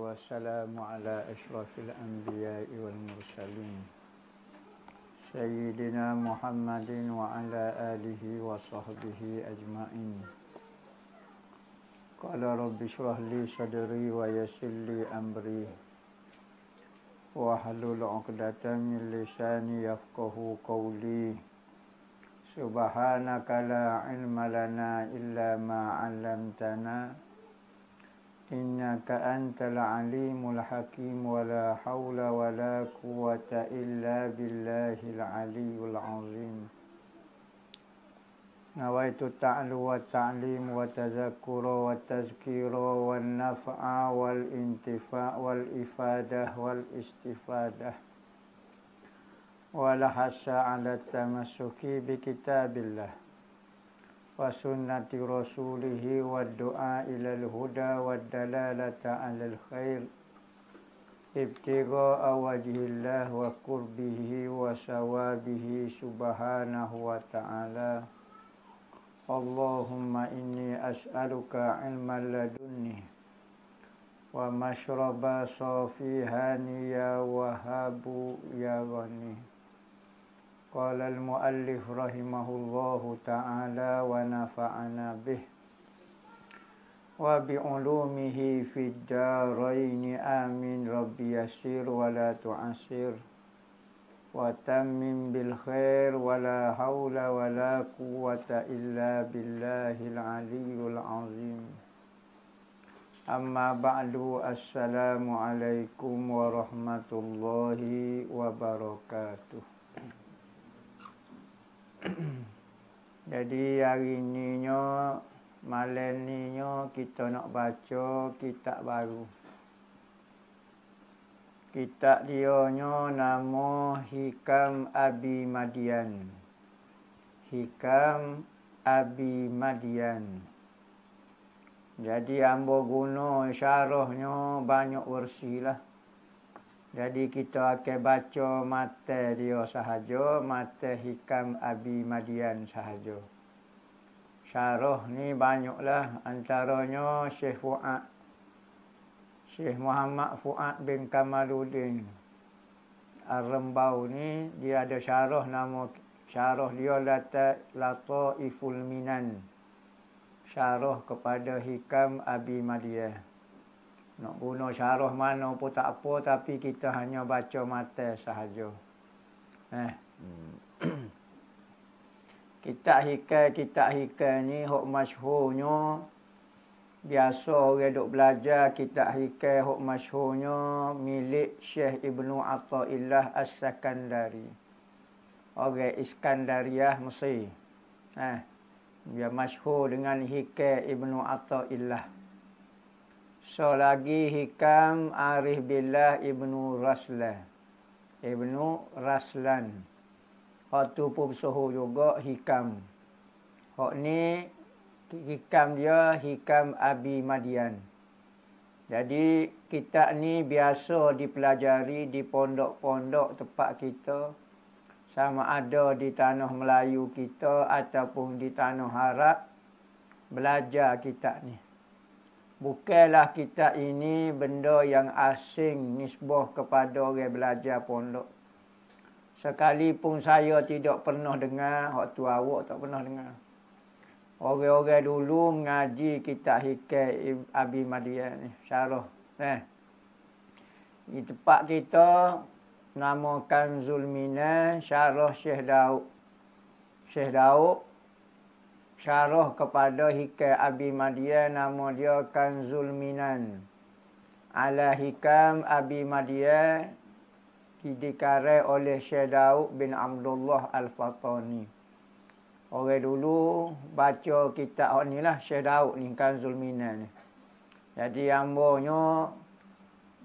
والسلام على أشرف الأنبياء والمرسلين سيدنا محمد وعلى آله وصحبه أجمعين. قال رب اشرح لي صدري ويسر لي أمري واحلل عقدة من لساني يفقهوا قولي. سبحانك لا علم لنا إلا ما علمتنا إنك أنت العليم الحكيم ولا حول ولا قوة إلا بالله العلي العظيم. نويت التعلو والتعليم والتذكر والتذكير والنفع والانتفاع والإفادة والاستفادة والحث على التمسك بكتاب الله وسنة رسوله والدعاء إلى الهدى والدلالة على الخير ابتغاء وجه الله وقربه وثوابه سبحانه وتعالى. اللهم إني أسألك علما لدني ومشرب صافي هانيا وهاب يا غني. قال المؤلف رحمه الله تعالى ونفعنا به وبعلومه في الدارين آمين. ربي يسر ولا تعسر وتمم بالخير ولا حول ولا قوة إلا بالله العلي العظيم. أما بعد السلام عليكم ورحمة الله وبركاته. Jadi hari ni malam ni kita nak baca kitab baru. Kitab dia nama Hikam Abi Madian. Hikam Abi Madian. Jadi ambo guna syarahnya banyak versi lah. Jadi kita akan baca matan dia sahaja, matan Hikam Abi Madian sahaja. Syarah ni banyaklah, antaranya Syekh Fuad, Syekh Muhammad Fuad bin Kamaluddin Ar-Rembau ni dia ada syarah, nama syarah dia Lataiful Minan. Syarah kepada Hikam Abi Madian. Nak guna syarah mana pun tak apa, tapi kita hanya baca matan sahaja. Kitab hikam ni hok masyhurnya, biasa orang duk belajar kitab hikam hok masyhurnya milik Syekh Ibnu Athaillah As-Sakandari. Orang Iskandariah Mesir. Dia masyhur dengan hikam Ibnu Athaillah. So lagi Hikam Arif Billah Ibnu Raslan. Ibnu Raslan. Hak tu pun bersuhu juga Hikam. Hak ni Hikam dia Hikam Abi Madian. Jadi kitab ni biasa dipelajari di pondok-pondok tempat kita. Sama ada di tanah Melayu kita ataupun di tanah Arab. Belajar kitab ni. Bukanlah kitab ini benda yang asing nisbah kepada orang belajar pondok. Sekalipun saya tidak pernah dengar, hak tu awak tak pernah dengar. Orang-orang dulu mengaji kitab Hikam Abi Madian ni, syarah. Di tempat kita nama Kanzul Minan, syarah Syekh Daud. Syekh Daud syarah kepada Hikam Abi Madian, nama dia Kanzul Minan. Ala Hikam Abi Madian dikarang oleh Syekh Daud bin Abdullah Al-Fatani. Orang dulu baca kitab ni lah, Syekh Daud ni, Kanzul Minan ni. Jadi ambonya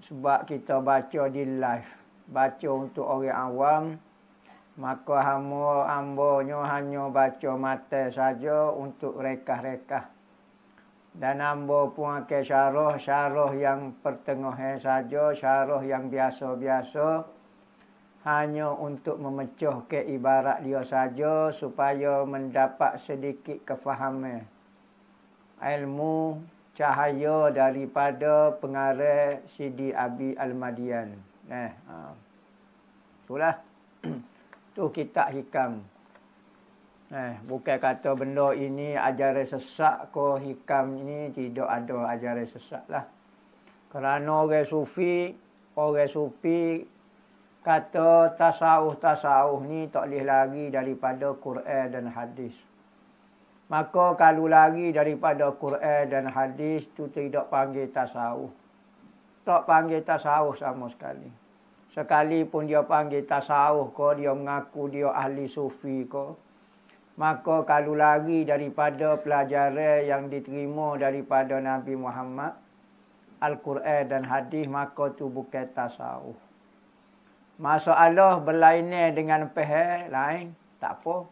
sebab kita baca di live, baca untuk orang awam, maka ambonya hanya baca matan saja untuk rekah-rekah. Dan ambo pun akan syarah yang pertengahan saja, syarah yang biasa-biasa, hanya untuk memecah ke ibarat dia saja supaya mendapat sedikit kefahaman ilmu cahaya daripada pengarah Sidi Abi Al-Madian. Itulah. Tu kitab hikam. Bukan kata benda ini ajaran sesat ko, hikam ini tidak ada ajaran sesat lah. Kerana orang sufi kata tasawuf ni tak boleh lari daripada Quran dan hadis. Maka kalau lari daripada Quran dan hadis tu tidak panggil tasawuf. Tak panggil tasawuf sama sekali. Sekalipun dia panggil tasawuf ko, dia mengaku dia ahli sufi ko, maka kalau lari daripada pelajaran yang diterima daripada Nabi Muhammad, Al-Quran dan hadis, maka tu bukan tasawuf. Masalah berlainan dengan pihak lain, tak apa.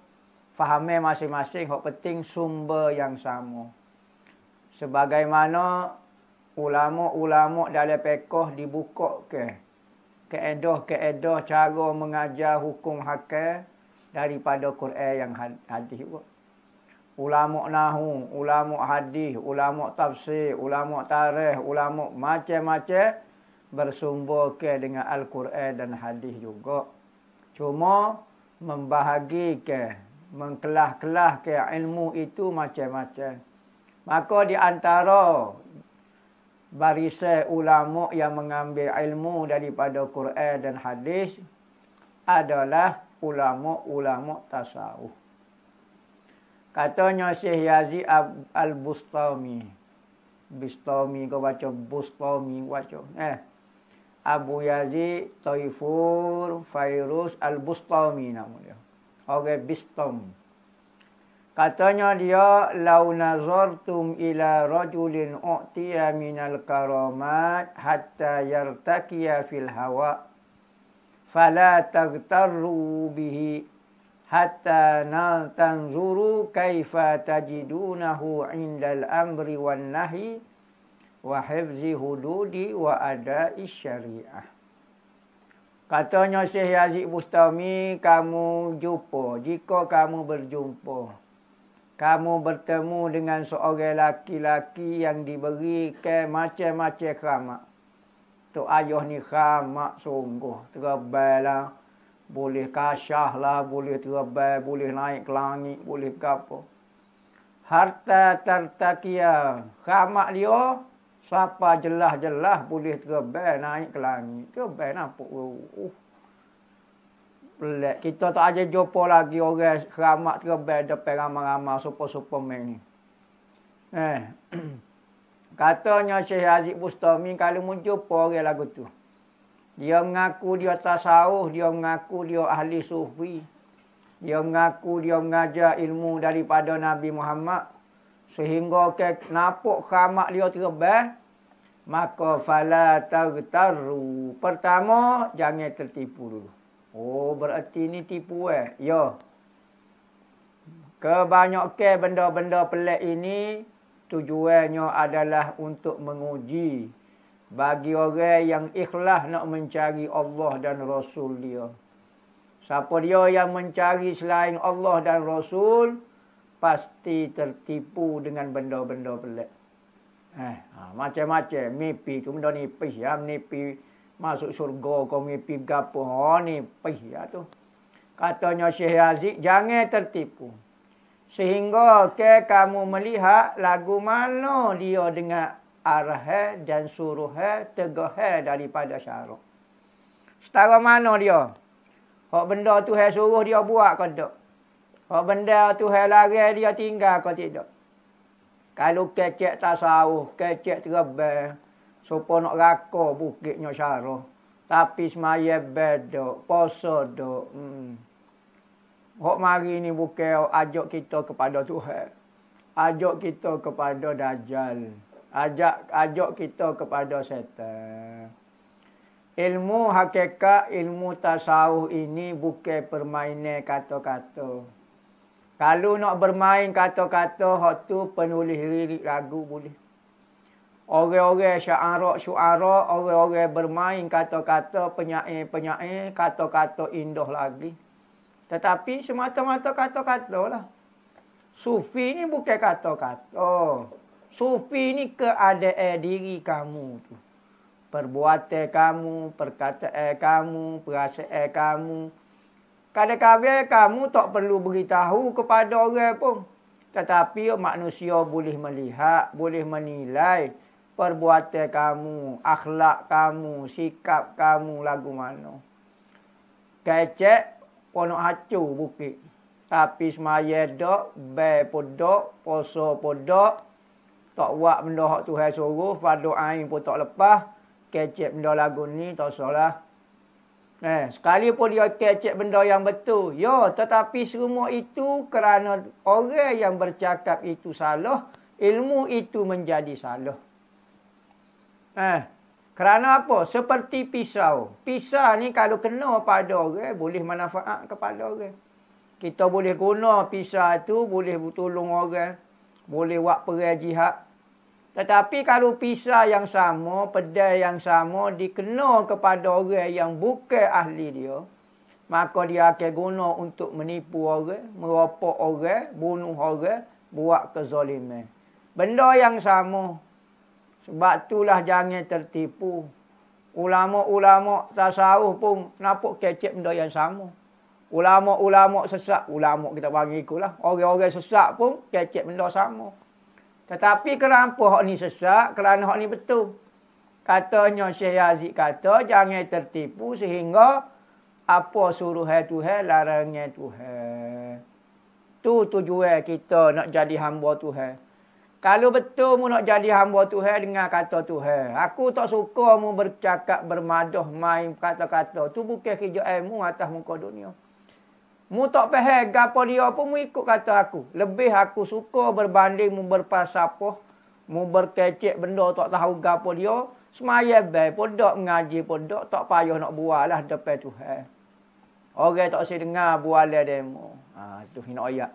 Fahami masing-masing, hak penting sumber yang sama. Sebagaimana ulama-ulama dalam fiqh dibuka keedah cara mengajar hukum hakam daripada Quran yang hadis juga. Ulama nahwu, ulama hadis, ulama tafsir, ulama tarikh, ulama macam-macam bersumber dengan Al-Quran dan hadis juga. Cuma membahagikan, mengkelah-kelahkan ilmu itu macam-macam. Maka di antara barisan ulama yang mengambil ilmu daripada Quran dan hadis adalah ulama-ulama tasawuf. Katanya Syekh Yazid Al-Bustami. Bustami kau baca Bustami baca. Abu Yazid Taifur Fairuz Al-Bustami nama dia. Orang Bustami. Katanya dia, lau nazartum ila rajulin u'tiya minal karamat hatta yartakiya fil hawa fala taghtarru bihi hatta tanzuru kaifa tajidunahu indal amri wan nahi wa hifzi hududi wa ada'i syariah. Katanya Syekh Yazid Bustami, kamu jumpa, jika kamu berjumpa, kamu bertemu dengan seorang laki-laki yang diberikan macam-macam keramat. Tok ayah ni keramat sungguh. Terbang lah. Boleh kasyah lah. Boleh terbang. Boleh naik ke langit. Boleh ke apa. Harta tartakia. Keramat dia. Siapa jelas-jelas boleh terbang naik ke langit. Terbang nampak. Pelik. Kita tak aja jumpa lagi orang keramat terbang depan ramai-ramai Superman ni. Katanya Syekh Yazid Bustami, kalau menjumpa orang lagu tu, dia mengaku dia tasawuf, dia mengaku dia ahli sufi, dia mengaku dia mengajar ilmu daripada Nabi Muhammad, sehingga nampak keramat dia terbang, maka fala taghtarru. Pertama, jangan tertipu dulu. Oh, berarti ni tipu Ya. Kebanyakan benda-benda pelik ini tujuannya adalah untuk menguji bagi orang yang ikhlas nak mencari Allah dan Rasul dia. Siapa dia yang mencari selain Allah dan Rasul, pasti tertipu dengan benda-benda pelik. Macam-macam. Mimpi tu benda ni pih ya, mimpi masuk surga kau mimpi gapo. Ni pih ya tu. Katanya Syekh Yazid, jangan tertipu. Sehingga kamu melihat lagu mana dia dengan arah dan suruh tegah daripada syarak. Setara mana dia? Hak benda tu suruh dia buat ke tak? Hak benda tu larang dia tinggal ke tidak? Kalau kecek tasawuf, kecek terbang, supaya nak raka bukitnya syarah. Tapi semaya beda, puasa dok. Hak mari ni bukan ajak kita kepada Tuhan. Ajak kita kepada Dajjal. Ajak kita kepada setan. Ilmu hakikat, ilmu tasawuf ini bukan permainan kata-kata. Kalau nak bermain kata-kata, hak tu penulis lirik lagu boleh. Orang-orang syuara, orang-orang bermain kata-kata, penyair-penyair, kata-kata indah lagi. Tetapi semata-mata kata-kata lah. Sufi ni bukan kata-kata. Sufi ni keadaan diri kamu tu. Perbuatan kamu, perkataan kamu, perasaan kamu. Kadang-kadang kamu tak perlu beritahu kepada orang pun. Tetapi manusia boleh melihat, boleh menilai perbuatan kamu, akhlak kamu, sikap kamu lagu mana. Kecek, ponok hacu bukit. Tapi semaya dok, bay pun dok, poso pun dok. Tak buat benda hak Tuhan suruh, fardu ain pun tak lepas. Kecek benda lagu ni, tak salah. Sekalipun dia kecek benda yang betul. Ya, tetapi semua itu kerana orang yang bercakap itu salah, ilmu itu menjadi salah. Kerana apa? Seperti pisau. Pisau ni kalau kena pada orang, boleh manfaat kepada orang. Kita boleh guna pisau tu, boleh tolong orang. Boleh buat perang jihad. Tetapi kalau pisau yang sama, pedang yang sama, dikena kepada orang yang bukan ahli dia, maka dia akan guna untuk menipu orang, meropok orang, bunuh orang, buat kezaliman. Benda yang sama. Sebab itulah jangan tertipu. Ulama-ulama tasawuf pun nampak kecek benda yang sama. Ulama-ulama sesat, ulama kita bagi ikutlah. Orang-orang sesat pun kecek benda sama. Tetapi kenapa hak ni sesat? Kerana hak ni betul. Katanya Syekh Yazid kata, jangan tertipu sehingga apa suruhan Tuhan, larangan Tuhan. Tu tujuan kita nak jadi hamba Tuhan. Kalau betul mu nak jadi hamba Tuhan dengan kata Tuhan. Aku tak suka mu bercakap, bermadah, main kata-kata. Tu bukan kerja ilmu atas muka dunia. Mu tak faham gapo dia pun mu ikut kata aku. Lebih aku suka berbanding mu berpasapah, mu berkecek benda tak tahu gapo dia. Semaya baik pun tak, mengaji pun tak payah nak buat lah depan Tuhan. Orang tak usah dengar bualan demo. Tu hina ayat.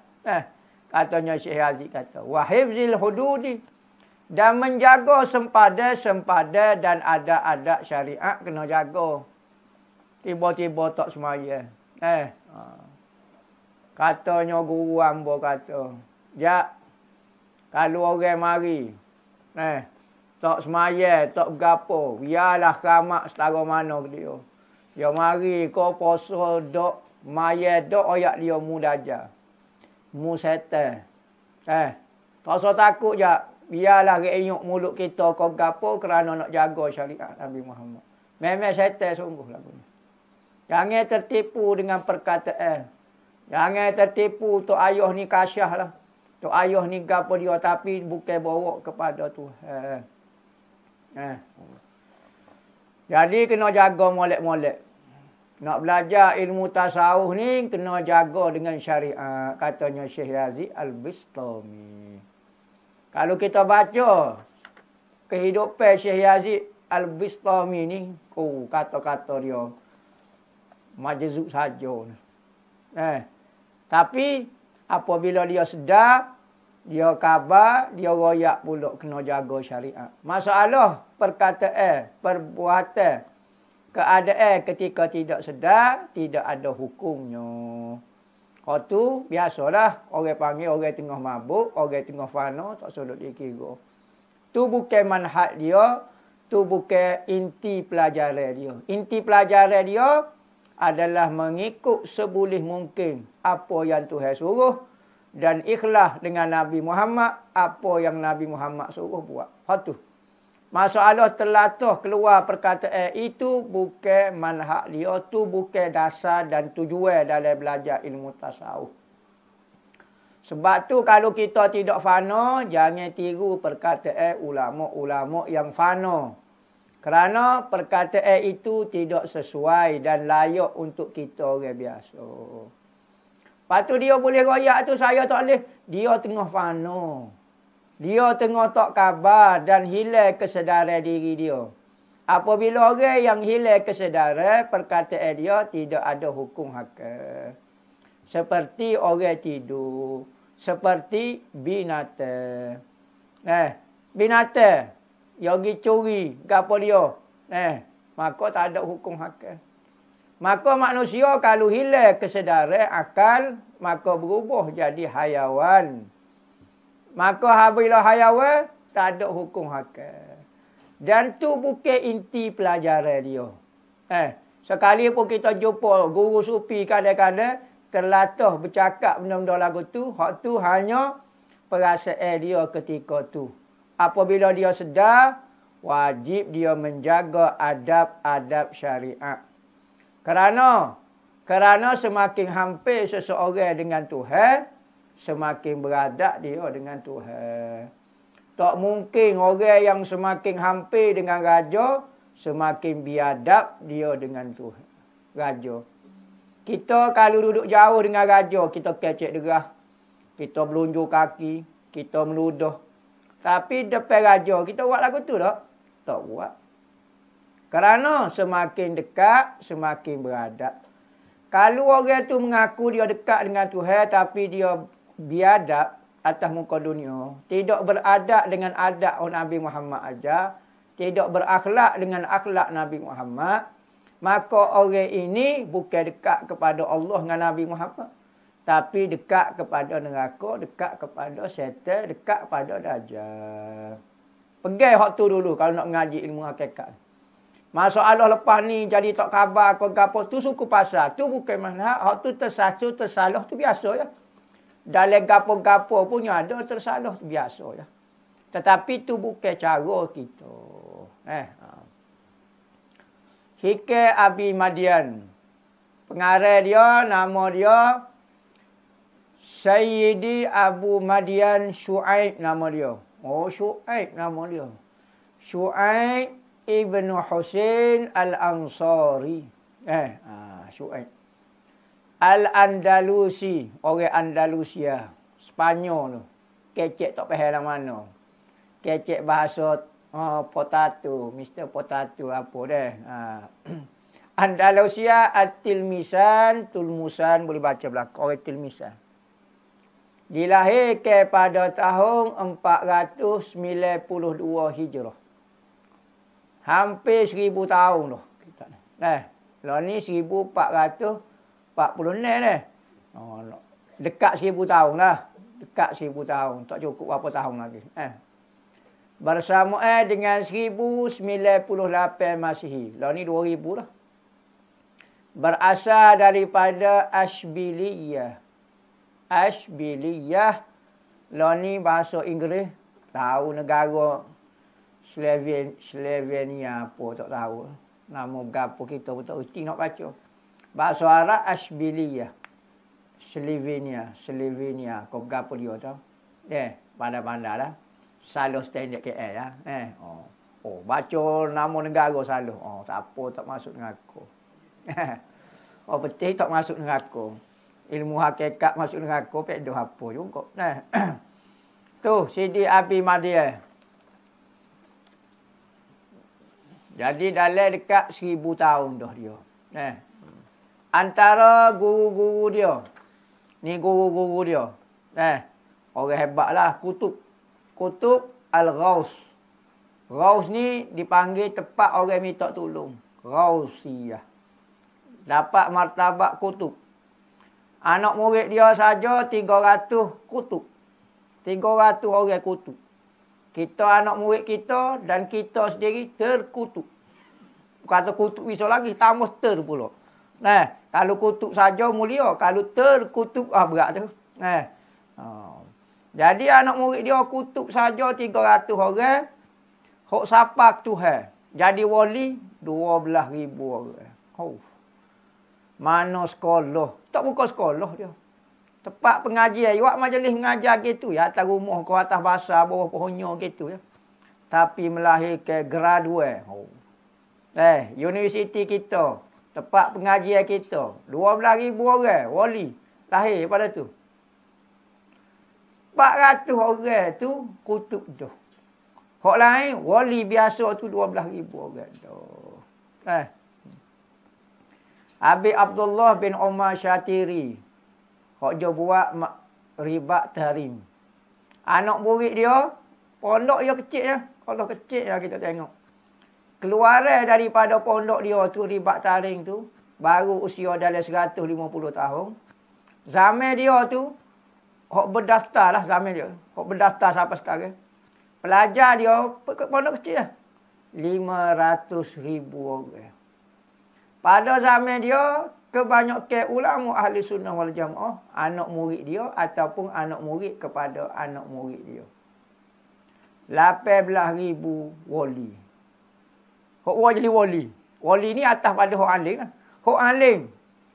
Katanya Syekh Yazid kata, wa hifzil hududi, dan menjaga sempada dan adat-adat syariat kena jaga. Tiba-tiba tak semaya. Katanya guru hamba kata, jak, kalau orang mari, tak semaya, tak gapo, biarlah ramak setara mana dia. Dia mari, kau poso dok, maya dok, oyak dia mu dajar. Mu setan. Tak usah takut je. Biarlah renyuk mulut kita kau gapo kerana nak jaga syariat Nabi Muhammad. Memang setan sungguh lagu ni. Jangan tertipu dengan perkataan. Jangan tertipu tok ayah ni kasyah lah. Tok ayah ni gapo dia tapi bukan bawa kepada Tuhan. Jadi kena jaga molek-molek. Nak belajar ilmu tasawuf ni kena jaga dengan syariat. Katanya Syekh Yazid Al-Bistami. Kalau kita baca kehidupan Syekh Yazid Al-Bistami ni, kata-kata dia majzub saja. Tapi apabila dia sedar, dia khabar, dia royak pula kena jaga syariat. Masalah perkataan, perbuatan, keadaan ketika tidak sedar, tidak ada hukumnya. Hal tu biasalah orang panggil orang tengah mabuk, orang tengah fana, tak sudut dikira. Tu bukan manhaj dia, tu bukan inti pelajaran dia. Inti pelajaran dia adalah mengikut seboleh mungkin apa yang Tuhan suruh dan ikhlas dengan Nabi Muhammad apa yang Nabi Muhammad suruh buat. Hal tu. Masalah terlatah keluar perkataan itu bukan manhaj dia, tu bukan dasar dan tujuan dalam belajar ilmu tasawuf. Sebab tu kalau kita tidak fana, jangan tiru perkataan ulama-ulama yang fana. Kerana perkataan itu tidak sesuai dan layak untuk kita orang biasa. Lepas tu dia boleh royak tu, saya tak boleh. Dia tengah fana. Dia tengah tak khabar dan hilang kesedaran diri dia. Apabila orang yang hilang kesedaran, perkataan dia tidak ada hukum hakal. Seperti orang tidur. Seperti binatang. Binatang. Dia pergi curi. Gapo dia? Maka tak ada hukum hakal. Maka manusia kalau hilang kesedaran akal, maka berubah jadi hayawan. Maka apabila hayawan, Tak ada hukum hakam. Dan tu bukan inti pelajaran dia. Sekali pun kita jumpa guru sufi kadang-kadang terlatah bercakap benda-benda lagu tu. Hak tu hanya perasaan dia ketika tu. Apabila dia sedar, wajib dia menjaga adab-adab syariat. Kerana semakin hampir seseorang dengan Tuhan, semakin beradab dia dengan Tuhan. Tak mungkin orang yang semakin hampir dengan raja, semakin biadab dia dengan Tuhan. Raja. Kita kalau duduk jauh dengan raja, kita kecek derah. Kita melunjuk kaki. Kita meludah. Tapi depan raja, kita buat lagu tu tak? Tak buat. Kerana semakin dekat, semakin beradab. Kalau orang tu mengaku dia dekat dengan Tuhan, tapi dia biadab atas muka dunia, tidak beradab dengan adab Nabi Muhammad ajar, tidak berakhlak dengan akhlak Nabi Muhammad, maka orang ini bukan dekat kepada Allah dengan Nabi Muhammad, tapi dekat kepada neraka, dekat kepada syaitan, dekat kepada dajjal. Pegang hak tu dulu kalau nak mengaji ilmu hakikat. Masalah lepas ni jadi tak khabar apa-apa tu suku pasal, tu bukan manhaj, hak tu tersalah tu biasa ya. Dalam gapo-gapo punya ada tersalah biasa ya. Tetapi tu bukan cara kita. Hikay Abi Madian. Pengarang dia, nama dia Sayyidi Abu Madian Syuaib nama dia. Oh, Syuaib nama dia. Syuaib Ibnu Husain Al-Ansari. Syuaib. Al-Andalusi, orang Andalusia, Spanyol tu. Kecek tak faham lah mana. Kecek bahasa potato, Mr. Potato apa dah. Andalusia At-Tilmisan, Tulmusan boleh baca belakang, orang Tilmisan. Dilahirkan pada tahun 492 Hijrah. Hampir 1000 tahun dah. Lah ni 1446 dah. Dekat 1000 tahun lah. Dekat 1000 tahun. Tak cukup berapa tahun lagi. Bersamaan dengan 1098 Masihi. Lah ni 2000 lah. Berasal daripada Ashbiliyah. Ashbiliyah. Lah ni bahasa Inggeris. Tahu negara Slovenia apa tak tahu. Nama berapa kita pun tak reti nak baca. Bahasa Arab Ashbiliyah. Slovenia. Kau berapa dia tahu? Pandai-pandai lah. Salah standard KL lah. Baca nama negara salah. Tak apa, tak masuk neraka. Betul tak masuk neraka. Ilmu hakikat masuk neraka, pedoh apa juga. Tu, Sidi Abi Madian. Jadi dalam dekat 1000 tahun dah dia. Antara guru-guru dia. Ni guru-guru dia. Orang hebat lah. Kutub Al-Ghaus. Ghaus ni dipanggil tepat orang minta tolong. Ghausiyah. Dapat martabat kutub. Anak murid dia saja 300 kutub. 300 orang kutub. Kita anak murid kita dan kita sendiri terkutub. Kata kutub bisa lagi, tambah ter pula. Kalau kutub saja mulia, kalau terkutub berat tu. Jadi anak murid dia kutub saja 300 orang. Hok sapak Tuhan. Jadi wali 12,000 orang. Mana sekolah? Tak buka sekolah dia. Tempat pengajian. Buat majlis mengajar gitu ya. Atas rumah ke atas basah, bawah pohonnya gitu ya. Tapi melahirkan graduate. Universiti kita. Tempat pengajian kita. 12,000 orang. Wali. Lahir pada tu. 400 orang tu kutub tu. Hak lain, wali biasa tu 12,000 orang tu. Abi Abdullah bin Umar Syatiri. Hak dia buat ribat tahrim. Anak murid dia, pondok dia kecil ya. Kalau kecil ya kita tengok. Keluaran daripada pondok dia tu, ribat tahrim tu, baru usia dalam 150 tahun. Zaman dia tu, hak berdaftar lah zaman dia. Hak berdaftar sampai sekarang. Pelajar dia pondok kecil lah. 500,000 orang. Pada zaman dia, kebanyakan ulama ahli sunnah wal jamaah, anak murid dia ataupun anak murid kepada anak murid dia. 18,000 wali. Hok jadi wali. Wali ni atas pada hok alim lah. Hok alim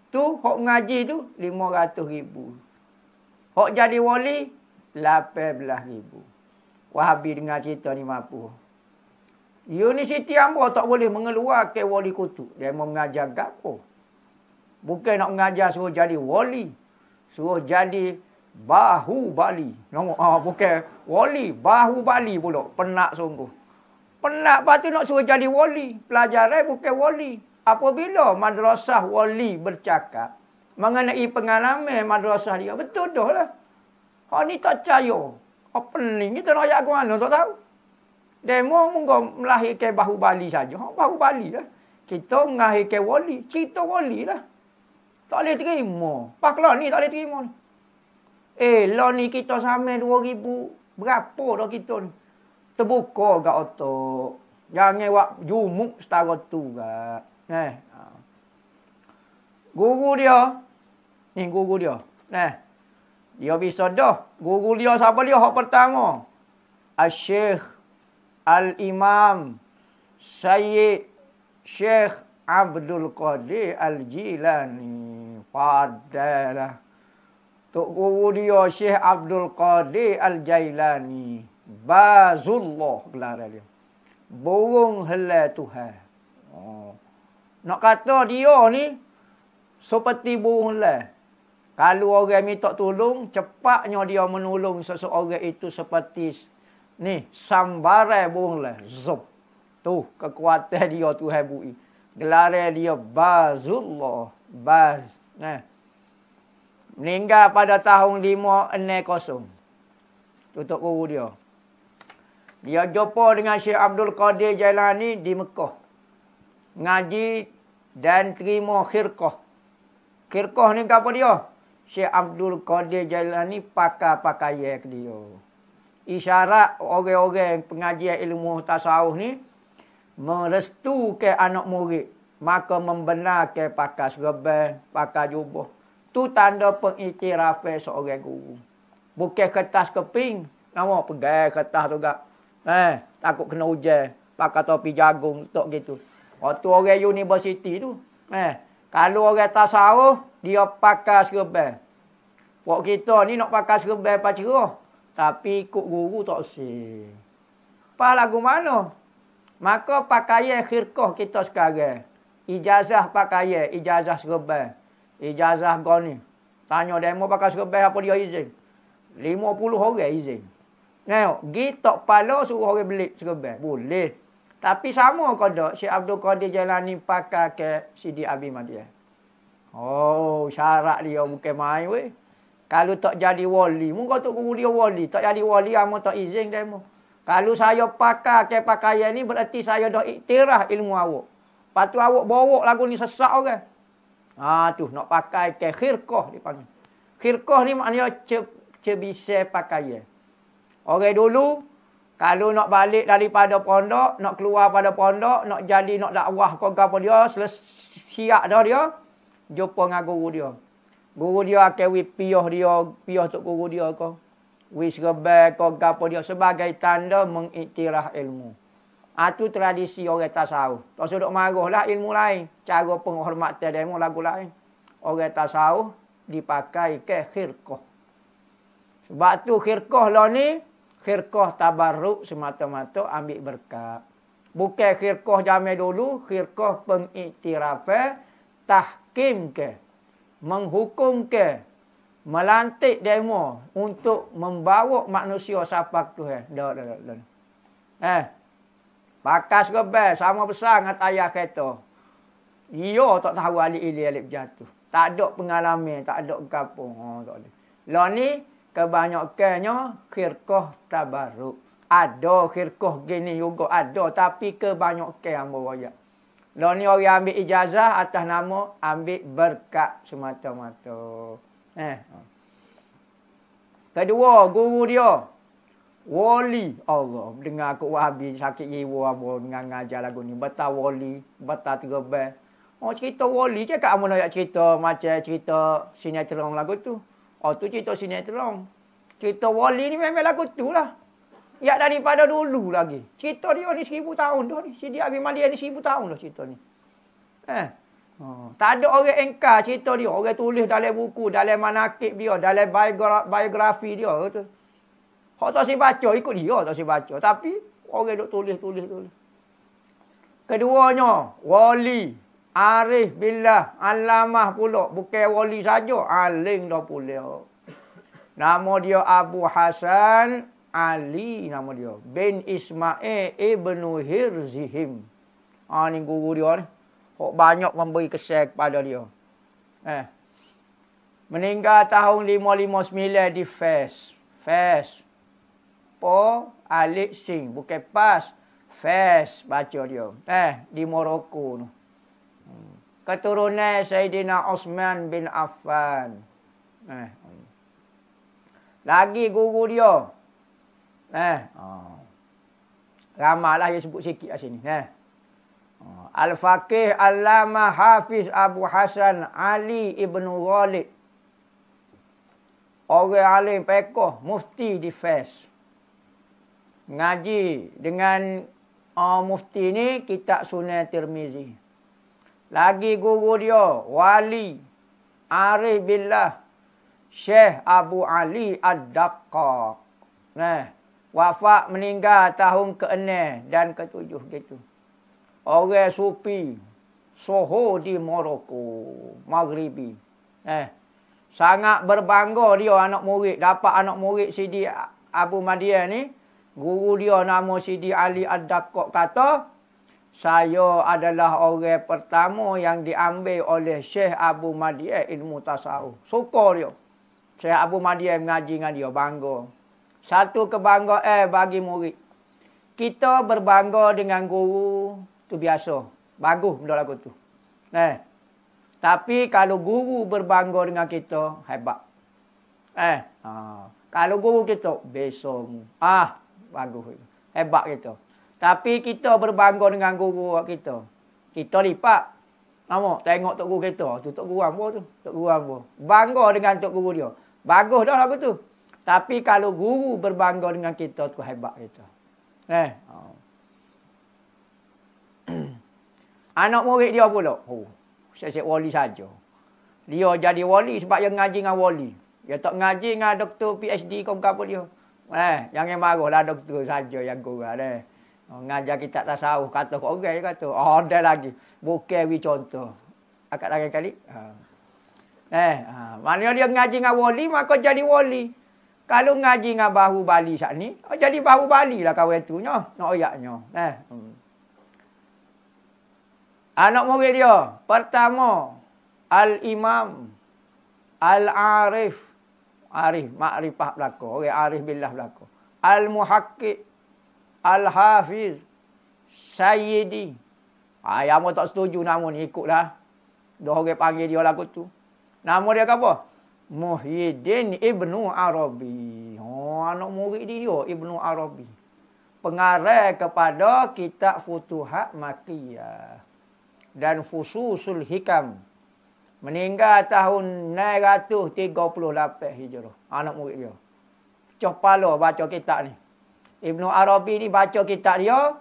tu, hok ngaji tu 500,000. Hok jadi wali 18,000. Wahabi dengar cerita ni mampu. Universiti hamba tak boleh mengeluarkan wali kutub. Dia mau mengajar gapo. Bukan nak mengajar suruh jadi wali. Suruh jadi bahubali. Bukan wali, bahubali pula. Penat sungguh. Penat lepas tu nak suruh jadi wali. Pelajaran bukan wali. Apabila madrasah wali bercakap mengenai pengalaman madrasah dia, betul dah lah. Hak ni tak percaya. Pening kita nak ayat ke mana tak tahu. Demo mungkin melahirkan bahubali saja. Bahubali lah. Kita melahirkan wali. Kita wali lah. Tak boleh terima. Paklah ni tak boleh terima ni. Lah ni kita sama 2,000. Berapa dah kita ni? Terbuka kat otak. Jangan buat jumuk setara tu kat. Guru dia. Ni guru dia. Dia bisa dah. Guru dia siapa dia? Hak pertama. Al-Syekh Al-Imam Sayyid Syekh Abdul Qadir Al-Jilani. Padalah. Tok guru dia Syekh Abdul Qadir Al-Jailani. Bazullah gelar dia. Burung helai Tuhan. Nak kata dia ni seperti burung helai. Kalau orang minta tolong, cepatnya dia menolong seseorang itu seperti ni, sambaran burung lah. Zup. Tu, kekuatan dia Tuhan bui. Gelar dia Bazullah. Baz. Meninggal pada tahun 560. Tutup guru dia. Dia jumpa dengan Syekh Abdul Qadir Jailani di Mekah. Ngaji dan terima khirqah. Khirqah ni apa dia? Syekh Abdul Qadir Jailani pakaian ke dia. Isyarat orang-orang pengajian ilmu tasawuf ni merestukan anak murid. Maka membenarkan pakai serban, pakai jubah. Tu tanda pengiktirafan seorang guru. Bukan kertas keping. Nama pegang kertas tu gak. Takut kena hujan. Pakai topi jagung. Tak gitu. Waktu orang universiti tu. Kalau orang tasawuf, dia pakai serban. Waktu kita ni nak pakai serban pacerah. Tapi ikut guru tak sih. Apa lagu mana? Maka pakaian khirqah kita sekarang. Ijazah pakaian, ijazah serban. Ijazah kau ni. Tanya demo pakai serban apa dia izin. 50 orang izin. Tengok, pergi tok pala suruh orang beli serban. Boleh. Tapi sama kau tak, Syekh Abdul Qadir Jailani pakai ke Sidi Abi Madiah. Oh, syarat dia bukan main weh. Kalau tak jadi wali, mungkin tu guru dia wali. Tak jadi wali, amu tak izin demo. Kalau saya pakai ke pakaian ni, berarti saya dah iktiraf ilmu awak. Lepas tu awak bawa lagu ni sesak orang. Tu nak pakai ke khirqah dipanggil. Khirqah ni maknanya cebisa pakaian. Orang dulu, kalau nak balik daripada pondok, nak keluar pada pondok, nak jadi nak dakwah ke apa dia, siap dah dia, jumpa dengan guru dia. Guru dia akan piah tok guru dia ke. Serban ke apa dia sebagai tanda mengiktiraf ilmu. Itu tradisi orang tasawuf. Tak usah duk marahlah ilmu lain. Cara penghormatan demo lagu lain. Orang tasawuf dipakai ke khirqah. Sebab tu khirqah lah ni, khirqah tabarruk semata-mata ambil berkat. Bukan khirqah zaman dulu, khirqah pengiktirafan, tahkim ke, menghukum ke, melantik demo untuk membawa manusia sapak Tuhan. Dah. Pakai serban sama besar dengan ayah kereta. Dia tak tahu alik-alik alik jatuh. Tak ada pengalaman, tak ada kapung. Tak ada. Lah ni kebanyakannya khirqah tabarruk. Ada khirqah gini juga ada, tapi kebanyakan hamba raya. Lah ni orang ambil ijazah atas nama ambil berkat semata-mata. Kedua, guru dia Wali. Allah. Dengar aku Wahabi sakit jiwa apa dengan ngajar lagu ni. Betul wali. Betul terbang. Oh cerita wali je kat mana nak cerita macam cerita sinetron lagu tu. Oh tu cerita sinetron. Cerita wali ni memang lagu tu lah. Ya daripada dulu lagi. Cerita dia ni 1000 tahun dah ni. Sidi Abi Malian ni 1000 tahun dah cerita ni. Tak ada orang engkar cerita dia. Orang tulis dalam buku, dalam manakib dia, dalam biografi dia. Kata. Hak tak si baca, ikut dia tak si baca. Tapi, orang duk tulis. Keduanya, wali, arif billah, alamah pula. Bukan wali saja, alim dah pula. Nama dia Abu Hasan Ali, nama dia. Bin Ismail ibnu Hirzihim. Ni guru dia ni. Hak banyak memberi kesan kepada dia. Meninggal tahun 559 di Fes. Alik Sing. Bukan Pas. Fes baca dia. Di Morocco tu. Keturunan Sayyidina Osman bin Affan. Lagi guru dia. Ramailah dia sebut sikit kat sini. Al-Faqih Allamah Hafiz Abu Hasan Ali ibnu Ghalib. Orang alim pekoh, mufti di Fes. Ngaji dengan mufti ni kitab Sunan Tirmizi. Lagi guru dia, wali, arif billah, Syekh Abu Ali Ad-Daqqaq. Wafat meninggal tahun ke-6 dan ke-7 gitu. Orang sufi, Soho di Morocco, Maghribi. Sangat berbangga dia anak murid. Dapat anak murid Sidi Abu Madian ni. Guru dia nama Sidi Ali Ad-Daqqaq kata, saya adalah orang pertama yang diambil oleh Syekh Abu Madian ilmu tasawuf. Suka dia. Syekh Abu Madian mengaji dengan dia. Bangga. Satu kebanggaan bagi murid. Kita berbangga dengan guru. Tu biasa. Bagus benda lagu tu. Tapi kalau guru berbangga dengan kita, hebat. Kalau guru kita, besok. Bagus. Hebat kita. Tapi kita berbangga dengan guru kita. Kita lipat. Nama, tengok tok guru kita. Tu tok guru apa tu? Tok guru apa? Bangga dengan tok guru dia. Bagus dah lagu tu. Tapi kalau guru berbangga dengan kita, tu hebat kita. Anak murid dia pula. Saya wali saja. Dia jadi wali sebab dia ngaji dengan wali. Dia tak ngaji dengan doktor PhD kau apa dia. Jangan marahlah doktor saja yang kurang. Ngajar kitab tasawuf kata kau orang kata. Ada lagi. Bukan contoh. Akak lagi kali. Mana dia ngaji dengan wali maka jadi wali. Kalau ngaji dengan bahu Bali saat ni, jadi bahu Bali lah kawan tu nya, nak ayatnya. Anak murid dia, pertama Al-Imam Al-Arif, Arif makrifah belaka, orang arif billah belaka. Al-Muhaqqiq Al-Hafiz Sayyidi. Yang tak setuju nama ni ikutlah. Dua orang panggil dia lagu tu. Nama dia apa? Muhyiddin Ibnu Arabi. Anak murid dia Ibnu Arabi. Pengarah kepada kitab Futuhat Makkiyah dan Fususul Hikam. Meninggal tahun 938 Hijrah. Anak murid dia. Pecah kepala baca kitab ni. Ibnu Arabi ni baca kitab dia.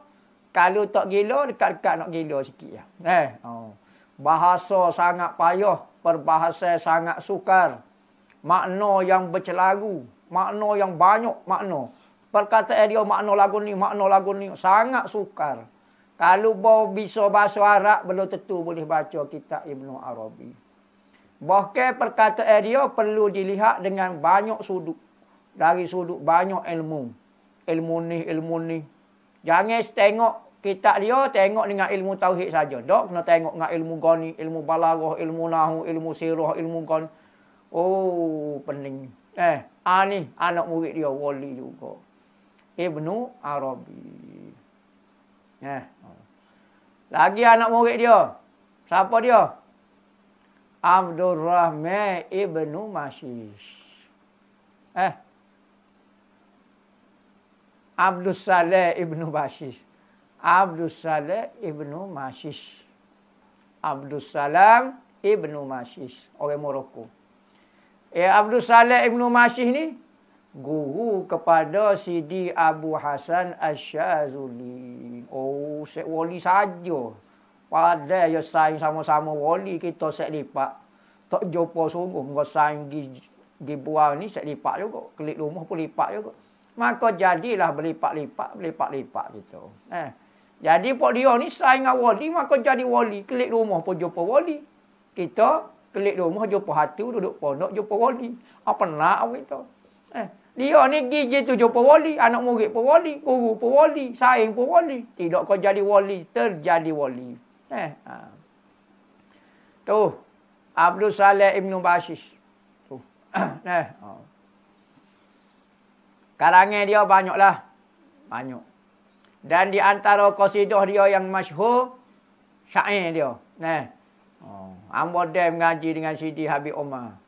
Kalau tak gila, dekat-dekat nak gila sikit. Bahasa sangat payah. Perbahasan sangat sukar. Makna yang bercelaru. Makna yang banyak makna. Perkataan dia makna lagu ni. Sangat sukar. Kalau bisa bahasa Arab, belum tentu boleh baca kitab Ibnu Arabi. Bahkan perkataan dia perlu dilihat dengan banyak sudut. Dari sudut banyak ilmu. Ilmu ni. Jangan tengok kitab dia, tengok dengan ilmu tauhid saja. Tak kena tengok dengan ilmu gani, ilmu balaghah, ilmu nahu, ilmu sirah, ilmu gani. Pening. Ni anak murid dia wali juga. Ibnu Arabi. Lagi anak murid dia. Siapa dia? Abdul Rahman Ibnu Mashish. Abdus Saleh Ibnu Bashish. Abdus Saleh Ibnu Mashish. Abdus Salam Ibnu Mashish. Orang Morocco. Abdus Saleh Ibnu Mashish ni guru kepada Sidi Abu Hasan Asy-Syazuli. Oh, Syekh Wali saja. Pada ya saing sama-sama wali kita Syekh lipat. Tak jumpa sungguh ngau saing gi buang ni Syekh lipat juga. Kelik rumah pun lipat juga. Maka jadilah berlipat-lipat gitu. Jadi pok dia ni saing dengan wali maka jadi wali. Kelik rumah pun jumpa wali. Kita kelik rumah jumpa hatu duduk pondok jumpa wali. Apa nak kita? Dia ni gigi tu jumpa wali, anak murid pun wali, guru pun wali, saing pun wali. Tidak kau jadi wali, terjadi wali. Tu Abdul Saleh Ibnu Bashish. Tu. Karangan dia banyaklah. Banyak. Dan di antara qasidah dia yang masyhur syair dia. Ambo dem mengaji dengan Sidi Habib Omar.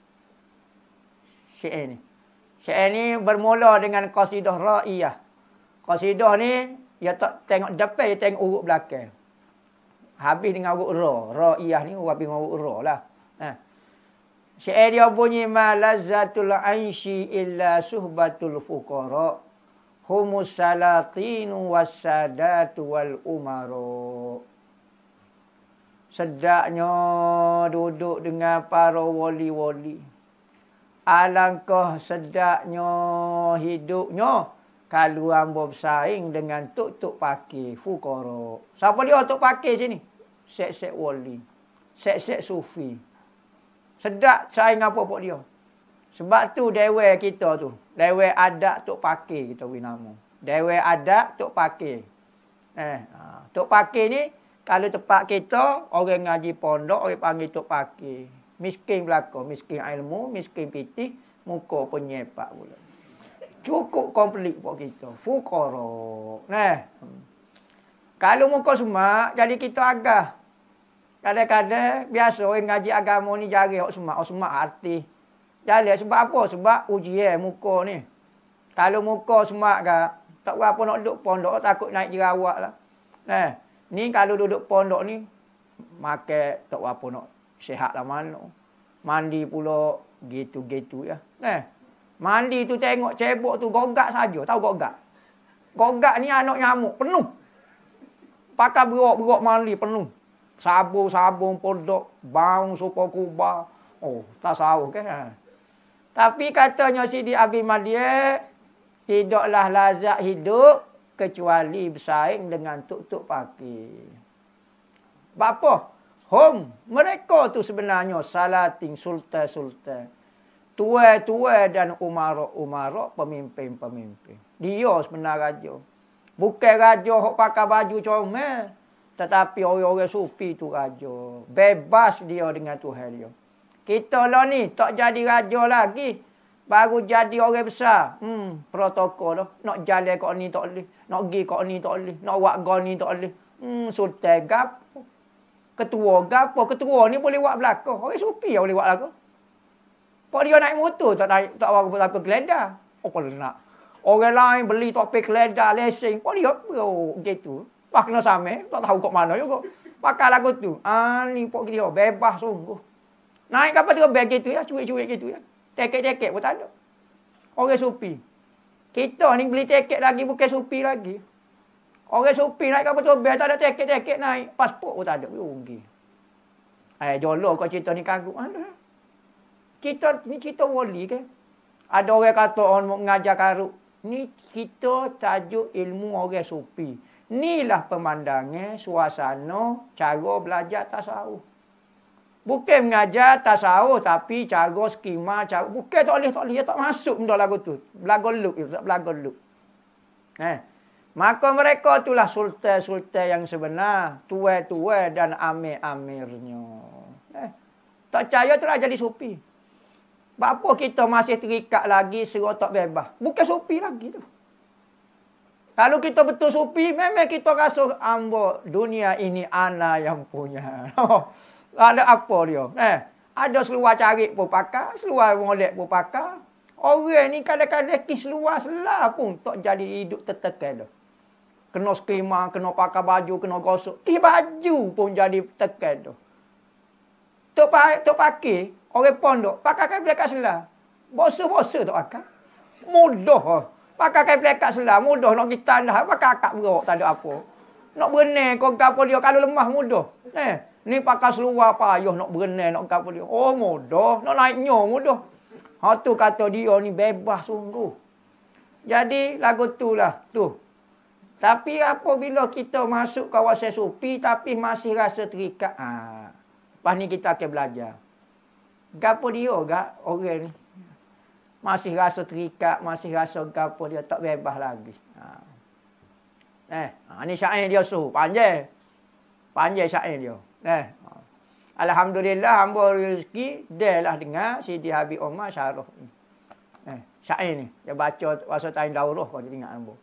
Syair ni. Syair ni bermula dengan qasidah ra'iyah. Qasidah ni, dia tak tengok depan, dia tengok urut belakang. Habis dengan urut ra. Ra'iyah ni habis dengan urut ra lah. Syair dia bunyi, ma lazzatul aishi illa suhbatul fuqara. Humus salatinu wassadatu wal umaro. Sedaknya duduk dengan para wali-wali. Alangkah sedaknya hidupnya kalau hamba bersaing dengan tuk-tuk pakir, fuqara. Siapa dia tuk pakir sini? Syekh-syekh wali. Syekh-syekh sufi. Sedak saing apa pok dia. Sebab tu dewan kita tu. Dewan adat tuk pakir kita beri nama. Dewan adat tuk pakir. Tuk pakir ni kalau tempat kita orang ngaji pondok orang panggil tuk pakir. Miskin belaka, miskin ilmu, miskin pitih, muka penyepak pula. Cukup komplit buat kita. Fuqara. Kalau muka semak, jadi kita agak. Kadang-kadang, biasa orang ngaji agama ni jari hok semak hati. Jadi sebab apa? Sebab ujian muka ni. Kalau muka semak ke, tak berapa nak duduk pondok, takut naik jerawat lah. Ni kalau duduk pondok ni, makan tak berapa nak sihat lah mana. Mandi pula gitu-gitu ya. Mandi tu tengok cebok tu gogak saja. Tahu gogak? Gogak ni anak nyamuk penuh. Pakai berok-berok mandi penuh. Sabun-sabun pondok, bau sopa kuba. Oh, tak sahu kan. Tapi katanya Sidi Abi Madiyah, tidaklah lazat hidup kecuali bersaing dengan tuk-tuk pakir. Bapa? Mereka tu sebenarnya salating sultan-sultan. Tua-tua dan umarok-umarok, pemimpin-pemimpin. Dia sebenarnya raja. Bukan raja yang pakai baju comel. Tetapi orang-orang sufi tu raja. Bebas dia dengan Tuhan dia. Kita lah ni tak jadi raja lagi. Baru jadi orang besar. Protokol lah. Nak jalan kat ni tak boleh. Nak pergi kat ni tak boleh. Nak buat gol ni tak boleh. Sultan gap. Ketua gapo? Ketua ni boleh buat belakang. Orang sufi yang boleh buat belakang. Pak dia naik motor tak apa geledah. Kalau nak. Orang lain beli topi geledah, lesen. Pak dia gitu. Pak kena sama. Tak tahu kat mana juga. Pakai lagu tu. Ni pak dia bebas sungguh. Naik kapal tu beg gitu ya. Cuik-cuik gitu ya. Teket-teket pun tak ada. Orang sufi. Kita ni beli teket lagi bukan sufi lagi. Orang sufi naik kapal tu beg tak ada teket-teket naik. Pasport pun tak ada. Rugi. Jolok kau cerita ni kagum. Kita ni cerita wali ke? Ada orang kata orang mengajar karut. Ni kita tajuk ilmu orang sufi. Inilah pemandangan, suasana, cara belajar tasawuf. Bukan mengajar tasawuf tapi cara skema, cara bukan tak boleh tak masuk benda lagu tu. Belagu luk tak belagu luk. Maka mereka itulah sultan-sultan yang sebenar, tua-tua dan amir-amirnya. Tak percaya telah jadi sufi. Apa kita masih terikat lagi serah tak bebas? Bukan sufi lagi tu. Kalau kita betul sufi, memang kita rasa ambo dunia ini ana yang punya. Ada apa dia? Ada seluar carik pun pakai, seluar molek pun pakai. Orang ni kadang-kadang kis luar selah pun tak jadi hidup tertekan dah. Kena skema, kena pakai baju, kena gosok. Kis baju pun jadi tekan dah. Tok pakai, orang pondok, pakai kain kat selah. Bosa-bosa tak pakai. Mudah. Pakai kain kat selah, mudah nak kita dah. Pakai akak berok, tak ada apa. Nak berenang, kau gapo dia kalau lemah mudah. Ni pakai seluar payah nak berenang, nak gapo dia. Oh mudah, nak naiknya mudah. Ha tu kata dia ni bebas sungguh. Jadi lagu tu lah, tu. Tapi apabila kita masuk kawasan supi tapi masih rasa terikat, lepas ni kita akan belajar. Gapo dia gak orang ni. Masih rasa terikat, masih rasa gapo dia tak bebas lagi. Ni syair dia suruh. Panjang. Panjang syair dia. Alhamdulillah hamba rezeki dia lah dengar Sidi Habib Omar syarah ni. Syair ni. Dia baca masa time daurah kau ingat hamba.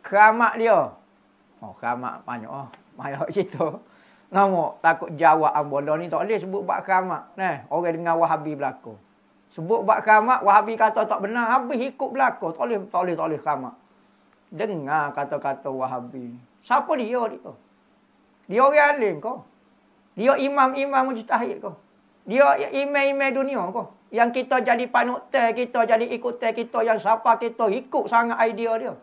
Keramat dia. Keramat banyak. Banyak cerita. Ngamuk takut jawab hamba ni tak boleh sebut bab keramat. Orang dengar Wahabi berlaku. Sebut bab keramat, Wahabi kata tak benar, habis ikut berlaku. Tak boleh keramat. Dengar kata-kata Wahabi. Siapa dia? Dia orang alim kau. Dia imam-imam mujtahid kau. Dia imam-imam dunia kau. Yang kita jadi panutan, kita jadi ikutan, kita yang siapa kita ikut sangat idea dia.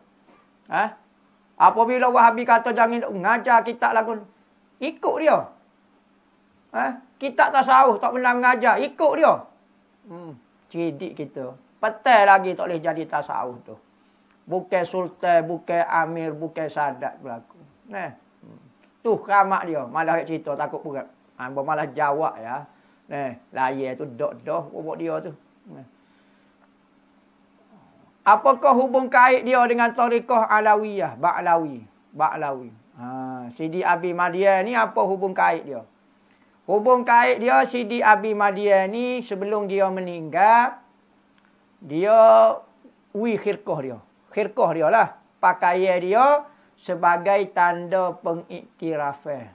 Apabila Wahabi kata jangan mengajar kitab lagu, ikut dia. Kitab tasawuf tak pernah mengajar, ikut dia. Cerdik kita. Petai lagi tak boleh jadi tasawuf tu. Bukan sultan, bukan amir, bukan sadat berlaku. Tu keramat dia. Malah cerita takut berat. Malah jawab ya. Layar tu dok buat dia tu. Apakah hubung kait dia dengan Tariqah Alawiyah? Ba'lawi. Sidi Abi Madian ni apa hubung kait dia? Hubung kait dia Sidi Abi Madian ni sebelum dia meninggal, dia khirqah dia. Khirqah dia lah. Pakaian dia sebagai tanda pengiktirafan.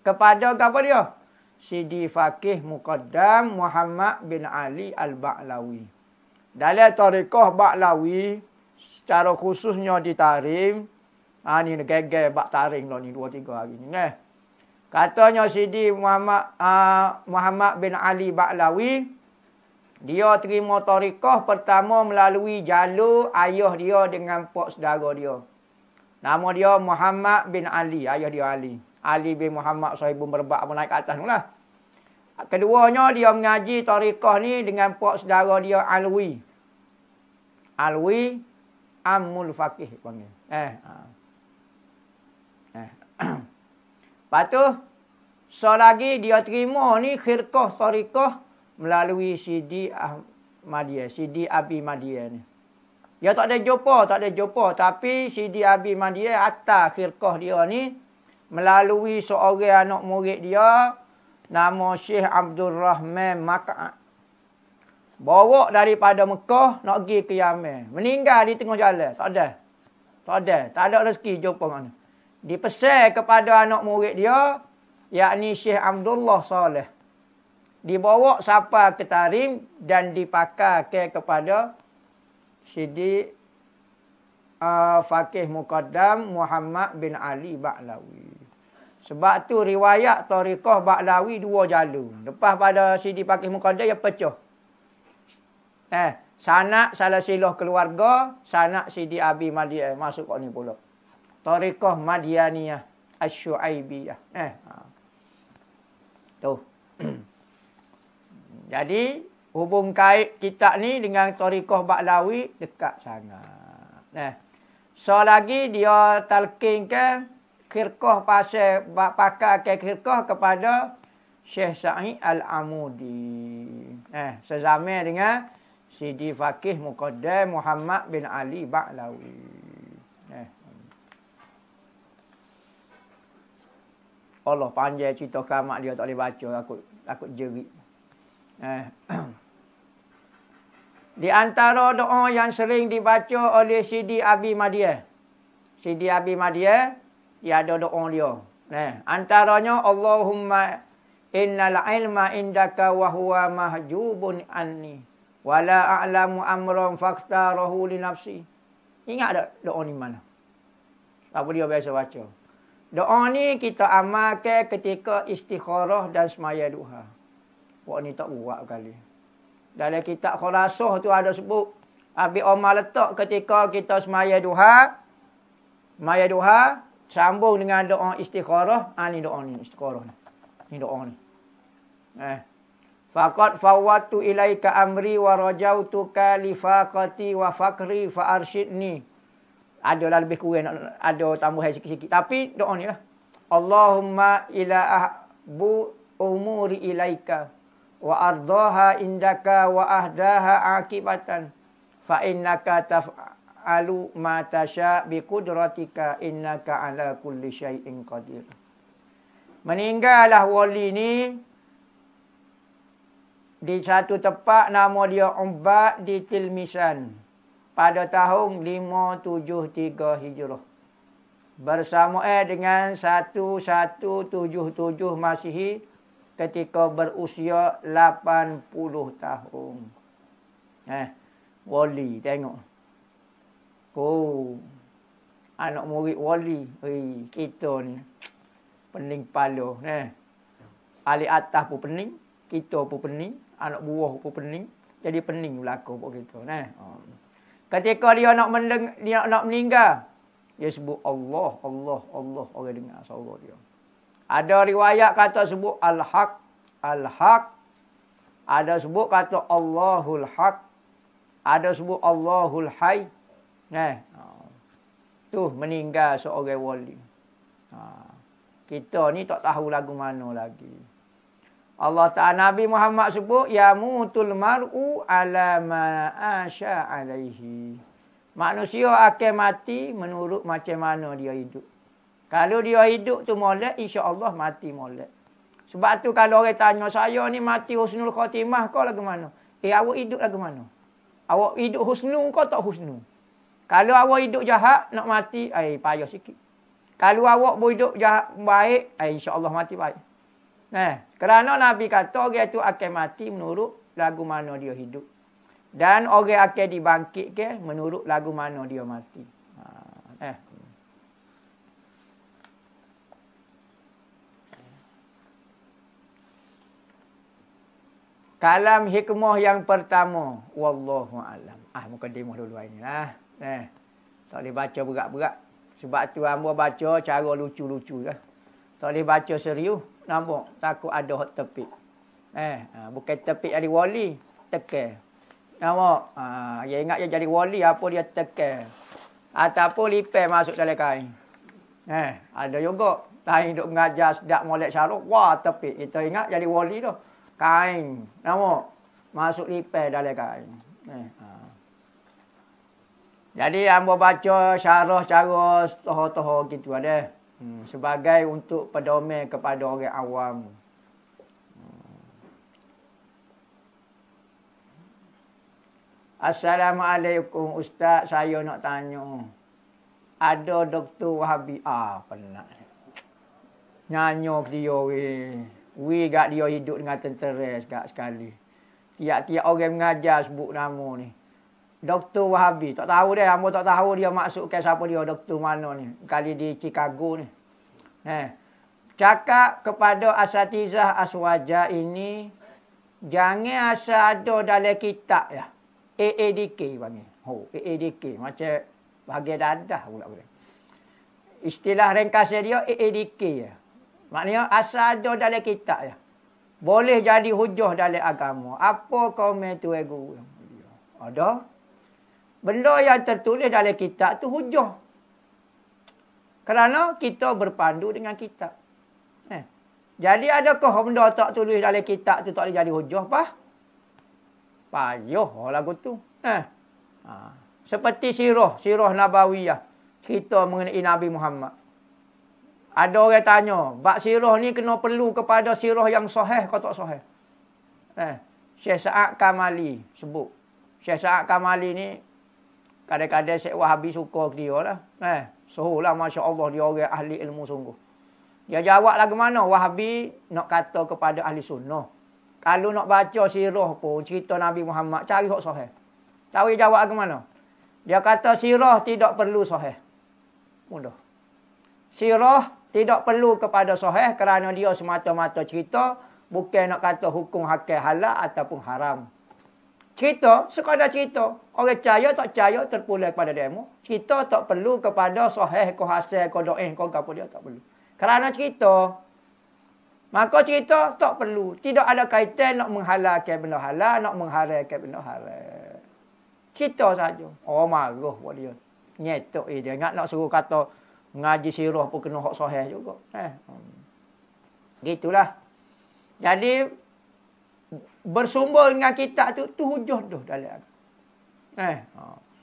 Kepada apa dia? Sidi Faqih Muqaddam Muhammad bin Ali Al-Ba'lawi. Dalam Tariqah Ba'lawi, secara khususnya di Tarim, ni geger bak Tarim lah ni 2-3 hari ni. Katanya Sidi Muhammad bin Ali Ba'lawi, dia terima tariqah pertama melalui jalur ayah dia dengan pak saudara dia. Nama dia Muhammad bin Ali, ayah dia Ali. Ali bin Muhammad sahibun berbak naik ke atas tu lah. Keduanya dia mengaji tariqah ni dengan pak saudara dia Alwi. Alwi Ammul Faqih panggil. Lepas tu, lagi dia terima ni khirqah tariqah melalui Sidi Ahmadiyah, Sidi Abi Madiyah ni. Dia tak ada jumpa. Tapi Sidi Abi Madiyah atas khirqah dia ni melalui seorang anak murid dia, nama Syekh Abdul Rahman Mak'ad. Bawa daripada Mekah nak pergi ke Yaman. Meninggal di tengah jalan. Tak ada rezeki jumpa dengan dia. Dipesan kepada anak murid dia, yakni Syekh Abdullah Saleh. Dibawa sampai ke Tarim dan dipakai kepada Sidi Faqih Muqaddam Muhammad bin Ali Ba'lawi. Sebab tu riwayat Tariqah Ba'lawi 2 jalur. Lepas pada Sidi Faqih Muqaddam dia pecah. Sanak salasilah keluarga, sanak Sidi Abi Madian masuk kat ni pula. Tariqah Madianiyah Asy-Syuaibiyah. Tu. Jadi hubung kait kitab ni dengan Tariqah Ba'lawi dekat sangat. Lagi dia talqinkan khirqah pasal pakai khirqah kepada Syekh Sa'id Al-Amudi. Sezaman dengan Sidi Faqih Muqaddam Muhammad bin Ali Ba'lawi. Allah panjang cerita keramat dia tak boleh baca, takut jerit. Di antara doa yang sering dibaca oleh Sidi Abi Madian. Sidi Abi Madian, dia ada doa dia. Antaranya Allahumma innal ilma indaka wa huwa mahjubun anni wala a'lamu amran fakhtarahu li nafsi. Ingat tak doa ni mana? Apa dia biasa baca? Doa ni kita amalkan ketika istikharah dan semaya duha. Buat ni tak buat kali. Dalam kitab Khulasah tu ada sebut. Habis Omar letak ketika kita semaya duha. Semaya duha. Sambung dengan doa istikharah. Ni doa ni istikharah ni. Ni doa ni. Faqad fawwatu ilaika amri wa rajautuka li faqati wa faqri fa arsyidni. Adalah lebih kurang, ada tambahan sikit-sikit. Tapi doa ni lah. Allahumma ila ahbu umuri ilaika wa ardaha indaka wa ahdaha akibatan fa innaka taf'alu ma tasha bi qudratika innaka ala kulli syai'in qadir. Meninggallah wali ni di satu tempat nama dia Ubad di Tilmisan pada tahun 573 Hijrah. Bersama dengan 1177 Masihi ketika berusia 80 tahun. Wali tengok. Oh. Anak murid wali. Kita ni pening kepala. Ahli atas pun pening, kita pun pening, anak buah pun pening. Jadi pening berlaku buat kita. Ketika dia nak meninggal, dia sebut Allah, Allah, Allah. Orang dengar suara dia. Ada riwayat kata sebut Al-Haq, Al-Haq. Ada sebut kata Allahul Haq. Ada sebut Allahul Hayy. Tu meninggal seorang wali. Kita ni tak tahu lagu mana lagi. Allah Ta'ala Nabi Muhammad sebut ya mutul mar'u ala ma asya alaihi. Manusia akan mati menurut macam mana dia hidup. Kalau dia hidup tu molek, insya-Allah mati molek. Sebab tu kalau orang tanya saya ni mati husnul khatimah kau lagu mana? Awak hidup lagu mana? Awak hidup husnu kau tak husnu? Kalau awak hidup jahat nak mati, payah sikit. Kalau awak hidup jahat baik, insya-Allah mati baik. Kerana Nabi kata orang tu akan mati menurut lagu mana dia hidup. Dan orang akan dibangkitkan menurut lagu mana dia mati. Kalam hikmah yang pertama. Wallahu a'lam. Mukadimah dulu ini lah. Tak boleh baca berat-berat. Sebab tu hamba baca cara lucu-lucu lah. Tak boleh baca serius. Nampak? Takut ada hot tepik. Bukan tepik jadi wali. Tekan. Nampak? Dia ingat dia jadi wali. Apa dia tekan. Ataupun lipai masuk dalam kain. Ada juga. Kain duk mengajar sedap molek syaruk. Wah tepik. Kita ingat jadi wali tu. Kain. Nampak? Masuk lipai dalam kain. Jadi hamba baca syarah cara toho-toho gitu ada. Sebagai untuk pedoman kepada orang awam. Assalamualaikum Ustaz, saya nak tanya. Ada Dr. Wahabi pernah. Nyanyi dia gak dia hidup dengan tentera sekali. Tiap-tiap orang mengajar sebut nama ni. Dr. Wahabi. Tak tahu dia. Hamba tak tahu dia maksudkan siapa dia. Doktor mana ni. Kali di Chicago ni. Cakap kepada asatizah aswaja ini. Jangan asal ada dalam kitab ya. AADK panggil. AADK. Macam bahagian dadah pula. Istilah ringkasnya dia AADK ya. Maknanya asal ada dalam kitab ya. Boleh jadi hujah dalam agama. Apa komen tu ego? Ada. Benda yang tertulis dalam kitab tu hujah. Kerana kita berpandu dengan kitab. Jadi adakah benda tak tulis dalam kitab tu tak boleh jadi hujah? Payah lagu tu. Seperti sirah Nabawiyah. Cerita mengenai Nabi Muhammad. Ada orang tanya, bab sirah ni kena perlu kepada sirah yang sahih atau tak sahih? Syekh Sa'ad Kamali sebut. Syekh Sa'ad Kamali ni kadang-kadang Syekh Wahabi suka dia lah. Suhulah Masya Allah dia orang ahli ilmu sungguh. Dia jawab lagu mana? Wahabi nak kata kepada ahli sunnah. Kalau nak baca sirah pun, cerita Nabi Muhammad, cari hak sahih. Tahu dia jawab lagu mana? Dia kata sirah tidak perlu sahih. Mudah. Sirah tidak perlu kepada sahih kerana dia semata-mata cerita, bukan nak kata hukum hakik halal ataupun haram. Cerita, sekadar cerita. Orang percaya tak percaya terpulang kepada demo. Cerita tak perlu kepada sahih, ko hasil, ko do'eh, ko apa dia tak perlu. Kerana cerita, maka cerita tak perlu. Tidak ada kaitan nak menghalalkan benda halal, nak mengharamkan benda haram. Cerita saja. Oh marah buat dia. Nyetok dia. Ingat nak suruh kata ngaji sirah pun kena hak sahih juga. Gitulah. Jadi bersumber dengan kitab tu hujah dah dalam.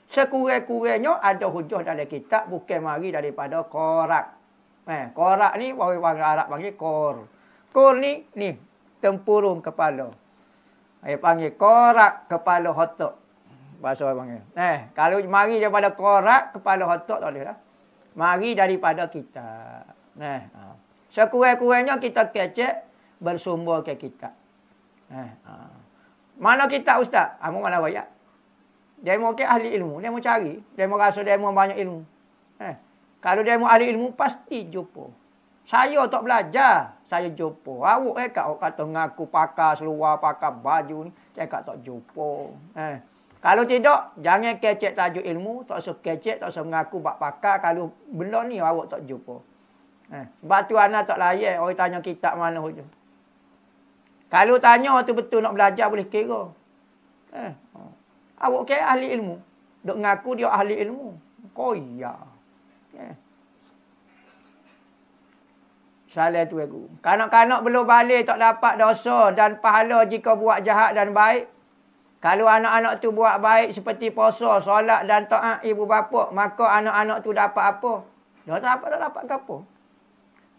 Sekurang-kurangnya ada hujah dalam kitab, bukan mari daripada korak. Korak ni orang Arab panggil kor. Kor ni tempurung kepala. Dia panggil korak kepala otak. Bahasa orang panggil. Kalau mari daripada korak kepala otak tak boleh dah. Mari daripada kitab. Sekurang-kurangnya kita kecek bersumber ke kitab. Mana kitab ustaz? Amu mana ayat? Dia mau ke ahli ilmu, dia mau cari, dia mau rasa dia mau banyak ilmu. Kalau dia mau ahli ilmu pasti jumpa. Saya tak belajar, saya jumpa. Awak kata ngaku pakar seluar, pakar baju ni, saya tak jumpa. Kalau tidak, jangan kecek tajuk ilmu, tak usah kecek, tak usah mengaku bak pakar kalau benda ni awak tak jumpa. Sebab tu anak tak layak orang tanya kitab mana hujung. Kalau tanya tu betul nak belajar boleh kira. Awak kira ahli ilmu. Duk ngaku dia ahli ilmu. Koya. Salah tu aku. Kanak-kanak belum balik tak dapat dosa dan pahala jika buat jahat dan baik. Kalau anak-anak tu buat baik seperti puasa, solat dan taat ibu bapa, maka anak-anak tu dapat apa? Dia tak dapat apa?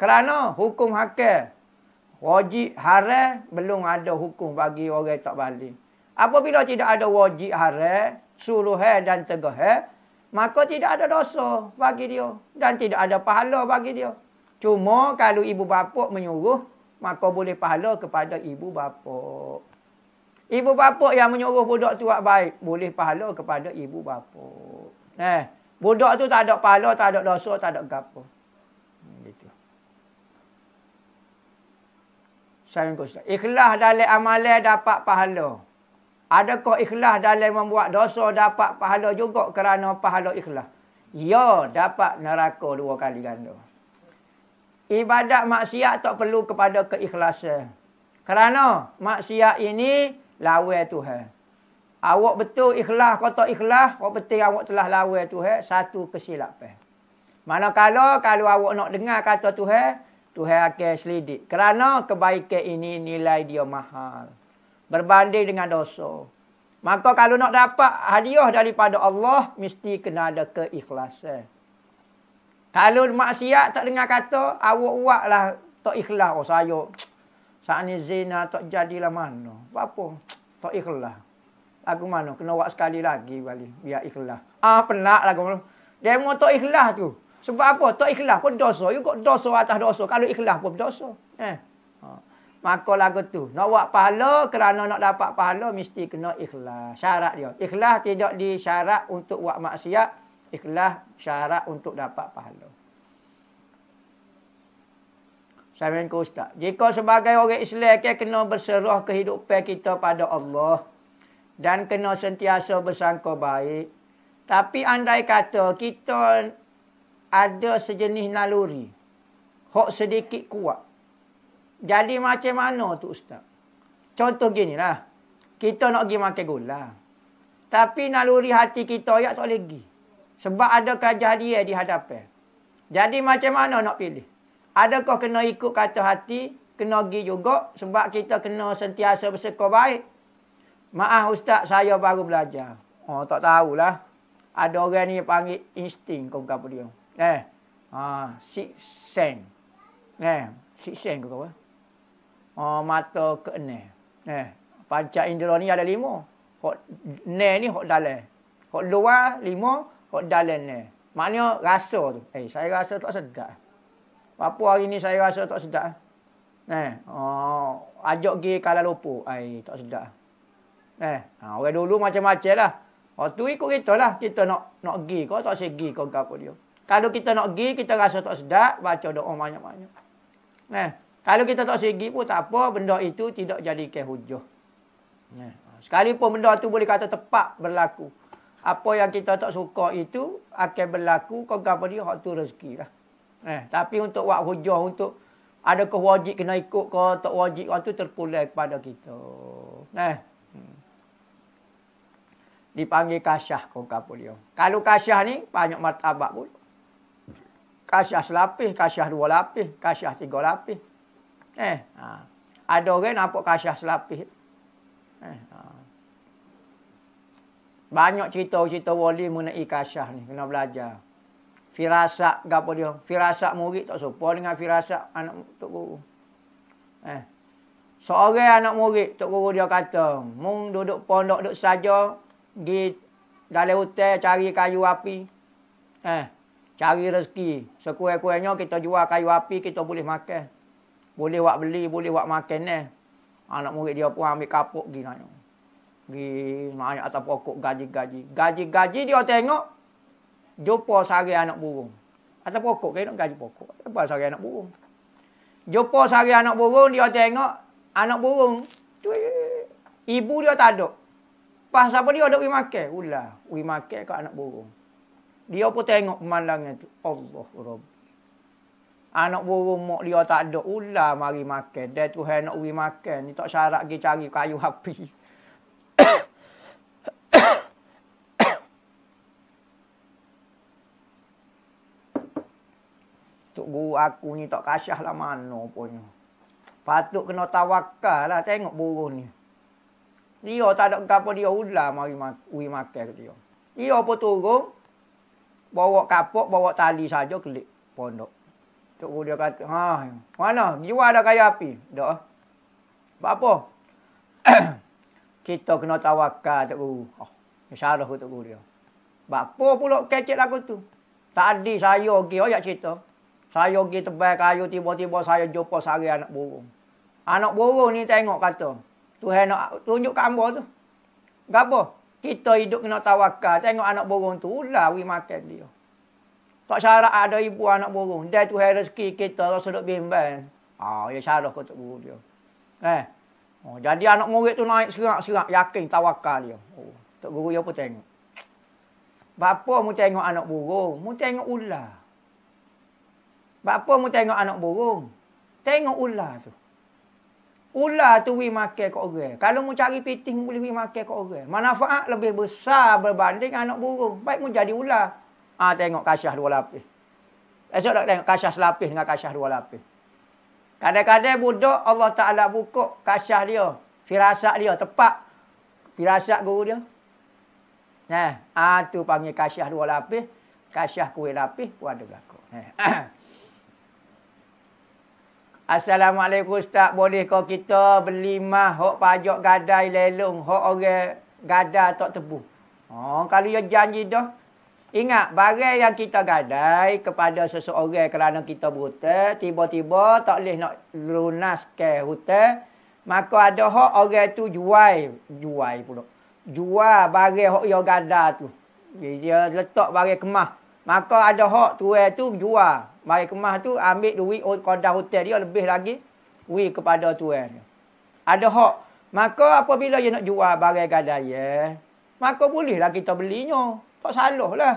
Kerana hukum hakik wajib haram belum ada hukum bagi orang tak balik. Apabila tidak ada wajib haram, suruhan dan tegahan, maka tidak ada dosa bagi dia dan tidak ada pahala bagi dia. Cuma kalau ibu bapa menyuruh, maka boleh pahala kepada ibu bapa. Ibu bapa yang menyuruh budak tu buat baik, boleh pahala kepada ibu bapa. Budak tu tak ada pahala, tak ada dosa, tak ada gapo. Gitu. Ikhlas dalam amalan dapat pahala. Adakah ikhlas dalam membuat dosa dapat pahala juga kerana pahala ikhlas? Ya, dapat neraka 2 kali ganda. Ibadat maksiat tak perlu kepada keikhlasan. Kerana maksiat ini lawan Tuhan. Awak betul ikhlas, kau tak ikhlas, kau penting awak telah lawan Tuhan, satu kesilapan. Manakala kalau awak nak dengar kata Tuhan, Tuhan akan selidik. Kerana kebaikan ini nilai dia mahal. Berbanding dengan dosa. Maka kalau nak dapat hadiah daripada Allah, mesti kena ada keikhlasan. Kalau maksiat tak dengar kata, awak buatlah tak ikhlas. Oh saya, saat ni zina tak jadilah mana. Apa? Tak ikhlas. Lagu mana? Kena buat sekali lagi balik. Biar ikhlas. Penat lagu mana. Dia mau tak ikhlas tu. Sebab apa? Tak ikhlas pun dosa. You got dosa atas dosa. Kalau ikhlas pun dosa. Maka lagu tu. Nak buat pahala, kerana nak dapat pahala, mesti kena ikhlas. Syarat dia. Ikhlas tidak disyarat untuk buat maksiat. Ikhlas syarat untuk dapat pahala. Saya minta ustaz. Jika sebagai orang Islam, kita kena berserah kehidupan kita pada Allah. Dan kena sentiasa bersangka baik. Tapi andai kata kita ada sejenis naluri. Hak sedikit kuat. Jadi macam mana tu ustaz? Contoh ginilah. Kita nak pergi makan gula. Tapi naluri hati kita tak boleh pergi. Sebab ada kejadian di hadapan. Jadi macam mana nak pilih? Adakah kena ikut kata hati? Kena pergi juga. Sebab kita kena sentiasa bersangka baik. Maaf ustaz, saya baru belajar. Oh, tak tahulah. Ada orang ni panggil insting kau apa dia. Six sense. Six sense kau apa? Mata keenam. Panca indera ni ada 5. Hok ne ni hok dalam. Hok luar 5, hok dalam ne. Maknanya rasa tu. Saya rasa tak sedap. Apa hari ni saya rasa tak sedap. Ajak pergi Kuala Lumpur. Tak sedap. Orang dulu macam-macam lah. Tu ikut kita lah. Kita nak pergi kau tak segi kau apa dia. Kalau kita nak pergi, kita rasa tak sedap, baca doa banyak-banyak. Kalau kita tak segi pun tak apa, benda itu tidak jadikan hujah. Sekalipun benda tu boleh kata tepat berlaku. Apa yang kita tak suka itu akan berlaku, kau apa dia, hak tu rezeki lah. Tapi untuk buat hujah, untuk adakah wajib kena ikut ke, tak wajib orang tu terpulang kepada kita. Dipanggil kasyah kau apa dia. Kalau kasyah ni banyak martabat pun. Kasyah selapis, kasyah 2 lapis, kasyah 3 lapis. Ada orang nampak kasyah selapis. Banyak cerita-cerita wali mengenai kasyah ni, kena belajar. Firasat apa dia? Firasat murid tak serupa dengan firasat anak tok guru. Seorang anak murid tok guru dia kata, "Mung duduk pondok duduk saja, pergi dalam hutan cari kayu api. Cari rezeki. Sekurang-kurangnya kita jual kayu api, kita boleh makan. Boleh buat beli, boleh buat makan. Anak murid dia pun ambil kapuk pergi naik. Pergi naik atas pokok gaji-gaji. Gaji-gaji dia tengok, jumpa sari anak burung. Atas pokok kan gaji pokok. Apa sari anak burung? Jumpa sari anak burung, dia tengok anak burung. Ibu dia tak ada. Pas apa dia ada pergi makan? Ulah, pergi makan kat anak burung. Dia pun tengok pemandangan tu. Allah Rabbi. Anak burung mak dia tak ada. Ulah mari makan. Dia Tuhan nak pergi makan. Ni tak syarat pergi cari kayu api. Tok guru aku ni tak kasyah lah mana punya. Patut kena tawakal lah tengok burung ni. Dia tak ada apa dia ulah mari makan ke dia. Dia pun turun. Bawa kapok, bawa tali saja kelik pondok. Tok guru dia kata, mana? Jual ada kayu api? Tak. Buat apa? Kita kena tawakal tok guru. Syarah tok guru dia. Buat apa pula kecek lagu tu? Tadi saya pergi, ayat cerita. Saya pergi tebal kayu, tiba-tiba saya jumpa sari anak burung. Anak burung ni tengok kata, Tuhan nak tunjuk kat hamba tu. Gapo? Kita hidup kena tawakal. Tengok anak burung tu, ulah pergi makan dia. Tak syarat ada ibu anak burung. Dia Tuhan rezeki kita, tak sedut bimbang. Ya syarah kata guru dia. Jadi anak murid tu naik serak-serak, yakin tawakal dia. Tok guru dia pun tengok. Bapa mu tengok anak burung, mu tengok ular. Bapa mu tengok anak burung, tengok ular tu. Ular tu pergi makan kat orang. Kalau mu cari piting, boleh pergi makan kat orang. Manfaat lebih besar berbanding anak burung. Baik mu jadi ular. Tengok kasyah 2 lapis. Esok tak tengok kasyah selapis dengan kasyah 2 lapis. Kadang-kadang budak Allah Ta'ala buka kasyah dia. Firasat dia tepat. Firasat guru dia. Tu panggil kasyah 2 lapis. Kasyah kuih lapis pun ada berlaku. Assalamualaikum Ustaz. Bolehkah kita beli mah hok pajak gadai lelong, hok orang gadai tak tebu? Kalau dia janji dah. Ingat, barang yang kita gadai kepada seseorang kerana kita berhutang, tiba-tiba tak boleh nak lunaskan hutang, maka ada hak orang tu jual pula. Jual barang hak dia gadai tu. Dia letak barang kemah. Maka ada hak tuan tu jual. Barang kemah tu ambil duit kodah hutang dia lebih lagi duit kepada tuan dia. Ada hak. Maka apabila dia nak jual barang gadai, maka bolehlah kita belinya. Tak salah lah.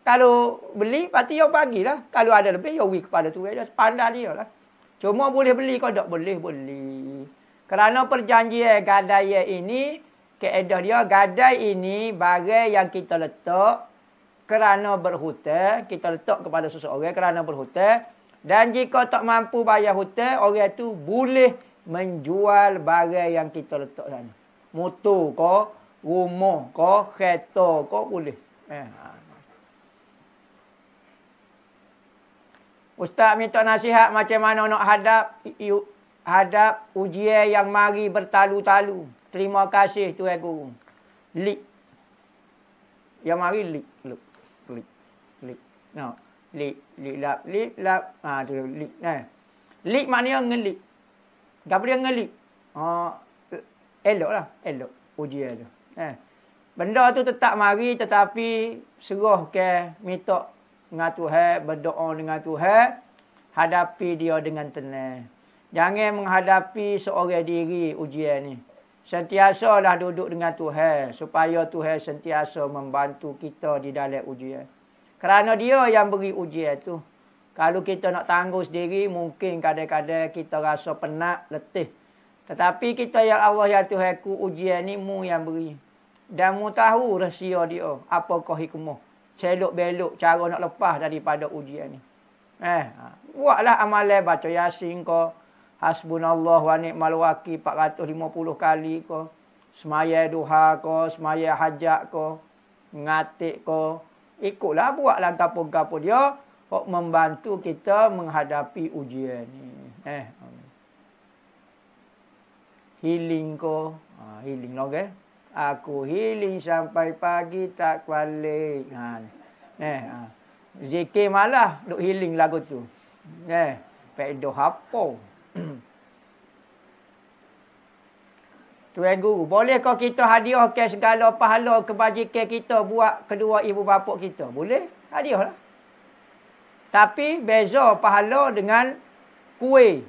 Kalau beli, pasti dia bagilah. Kalau ada lebih, dia beri kepada tuan dia. Pandai dia lah. Cuma boleh beli kau tak boleh beli. Kerana perjanjian gadai ini, kaedah dia, gadai ini barang yang kita letak kerana berhutang. Kita letak kepada seseorang kerana berhutang. Dan jika tak mampu bayar hutang, orang itu boleh menjual barang yang kita letak sana. Motor kau, rumah kau, kereta kau boleh. Ustaz minta nasihat macam mana nak hadap ujian yang mari bertalu-talu. Terima kasih Tuan Guru. Lik. Yang mari lik. No, lik. Lip lap. Tu lip. Lip maknanya ngelik. Gapo dia ngelik? Elok lah. Elok ujian tu. Benda tu tetap mari tetapi seruh ke minta dengan Tuhan, berdoa dengan Tuhan, hadapi dia dengan tenang. Jangan menghadapi seorang diri ujian ni. Sentiasalah duduk dengan Tuhan supaya Tuhan sentiasa membantu kita di dalam ujian. Kerana dia yang beri ujian tu. Kalau kita nak tangguh sendiri, mungkin kadang-kadang kita rasa penat, letih. Tetapi kita yang Allah yang Tuhanku, ujian ni mu yang beri. Dan mu tahu rahsia dia. Apakah hikmah. Selok belok cara nak lepas daripada ujian ni. Buatlah amalan baca Yasin ko. Hasbunallah wa ni'mal wakil 450 kali ko. Semaya duha ko. Semaya hajat ko. Ngatik ko. Ikutlah buatlah gapo-gapo dia. Untuk membantu kita menghadapi ujian ni. Healing ko. Healing lah okay? Aku healing sampai pagi tak balik. Zikir malah duk healing lagu tu. Pedo hapo. Tuan Guru, bolehkah kita hadiah ke segala pahala kebajikan kita buat kedua ibu bapa kita? Boleh? Hadiah lah. Tapi beza pahala dengan kuih.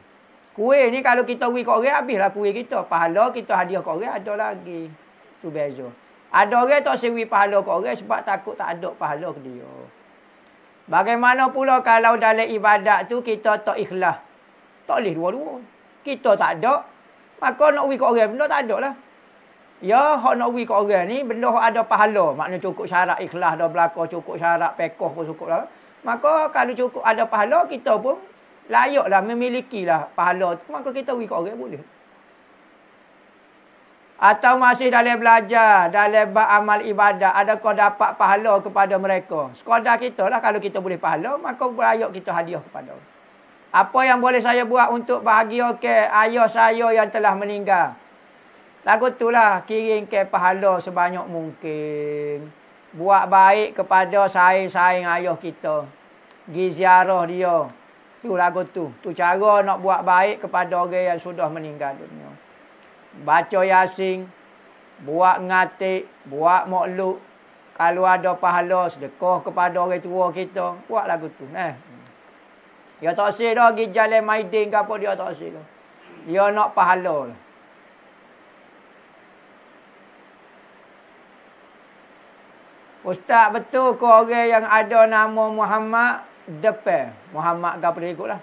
Kuih ni kalau kita beri kat orang, habislah kuih kita. Pahala kita hadiah kat orang, ada lagi. Tu beza. Ada orang tak sewi pahala kat orang sebab takut tak ada pahala ke dia. Bagaimana pula kalau dalam ibadat tu kita tak ikhlas? Tak boleh dua-dua. Kita tak ada, maka nak beri kat orang benda tak ada lah. Ya, hak nak beri kat orang ni benda hak ada pahala. Maknanya cukup syarat ikhlas dah berlaku, cukup syarat pekoh pun cukup lah. Maka kalau cukup ada pahala, kita pun layaklah memilikilah pahala tu. Maka kita beri kat orang boleh. Atau masih dalam belajar, dalam amal ibadat, adakah dapat pahala kepada mereka? Sekadar kita lah, kalau kita boleh pahala, maka layak kita hadiah kepada orang. Apa yang boleh saya buat untuk bahagia ke ayah saya yang telah meninggal? Lagu itulah, kirim ke pahala sebanyak mungkin. Buat baik kepada saing-saing ayah kita. Pergi ziarah dia. Tu lagu tu. Tu cara nak buat baik kepada orang yang sudah meninggal dunia. Baca Yasin. Buat ngatik. Buat makluk. Kalau ada pahala sedekah kepada orang tua kita. Buat lagu tu. Dia tak say dah pergi jalan Maidin ke apa, dia tak say dah. Dia nak pahala lah. Ustaz, betul ke orang yang ada nama Muhammad depan? Muhammad ke apa dia ikutlah.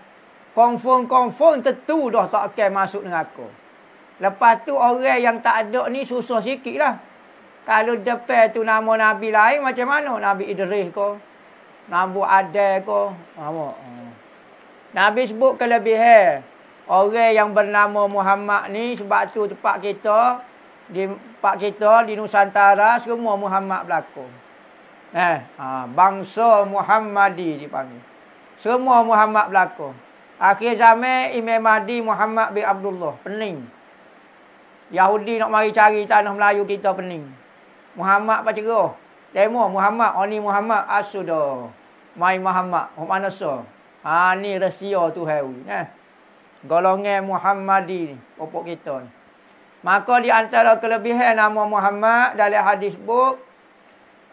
Confirm tentu dah tak akan masuk dengan aku. Lepas tu orang yang tak ada ni susah sikit lah. Kalau depan tu nama Nabi lain macam mana? Nabi Idris ke? Nabi Adam ke? Nabi sebut kelebihan orang yang bernama Muhammad ni, sebab tu tempat kita di Nusantara semua Muhammad berlaku. Bangsa Muhammadi dipanggil. Semua Muhammad berlaku. Akhir zaman Imam Mahdi Muhammad bin Abdullah. Pening. Yahudi nak mari cari tanah Melayu kita pening. Muhammad apa cerah? Demo Muhammad, oni Muhammad asudah. Mai Muhammad, mana so? Ni rahsia tu hawi. Golongan Muhammadi ni, pokok kita ni. Maka di antara kelebihan nama Muhammad dalam hadis buk,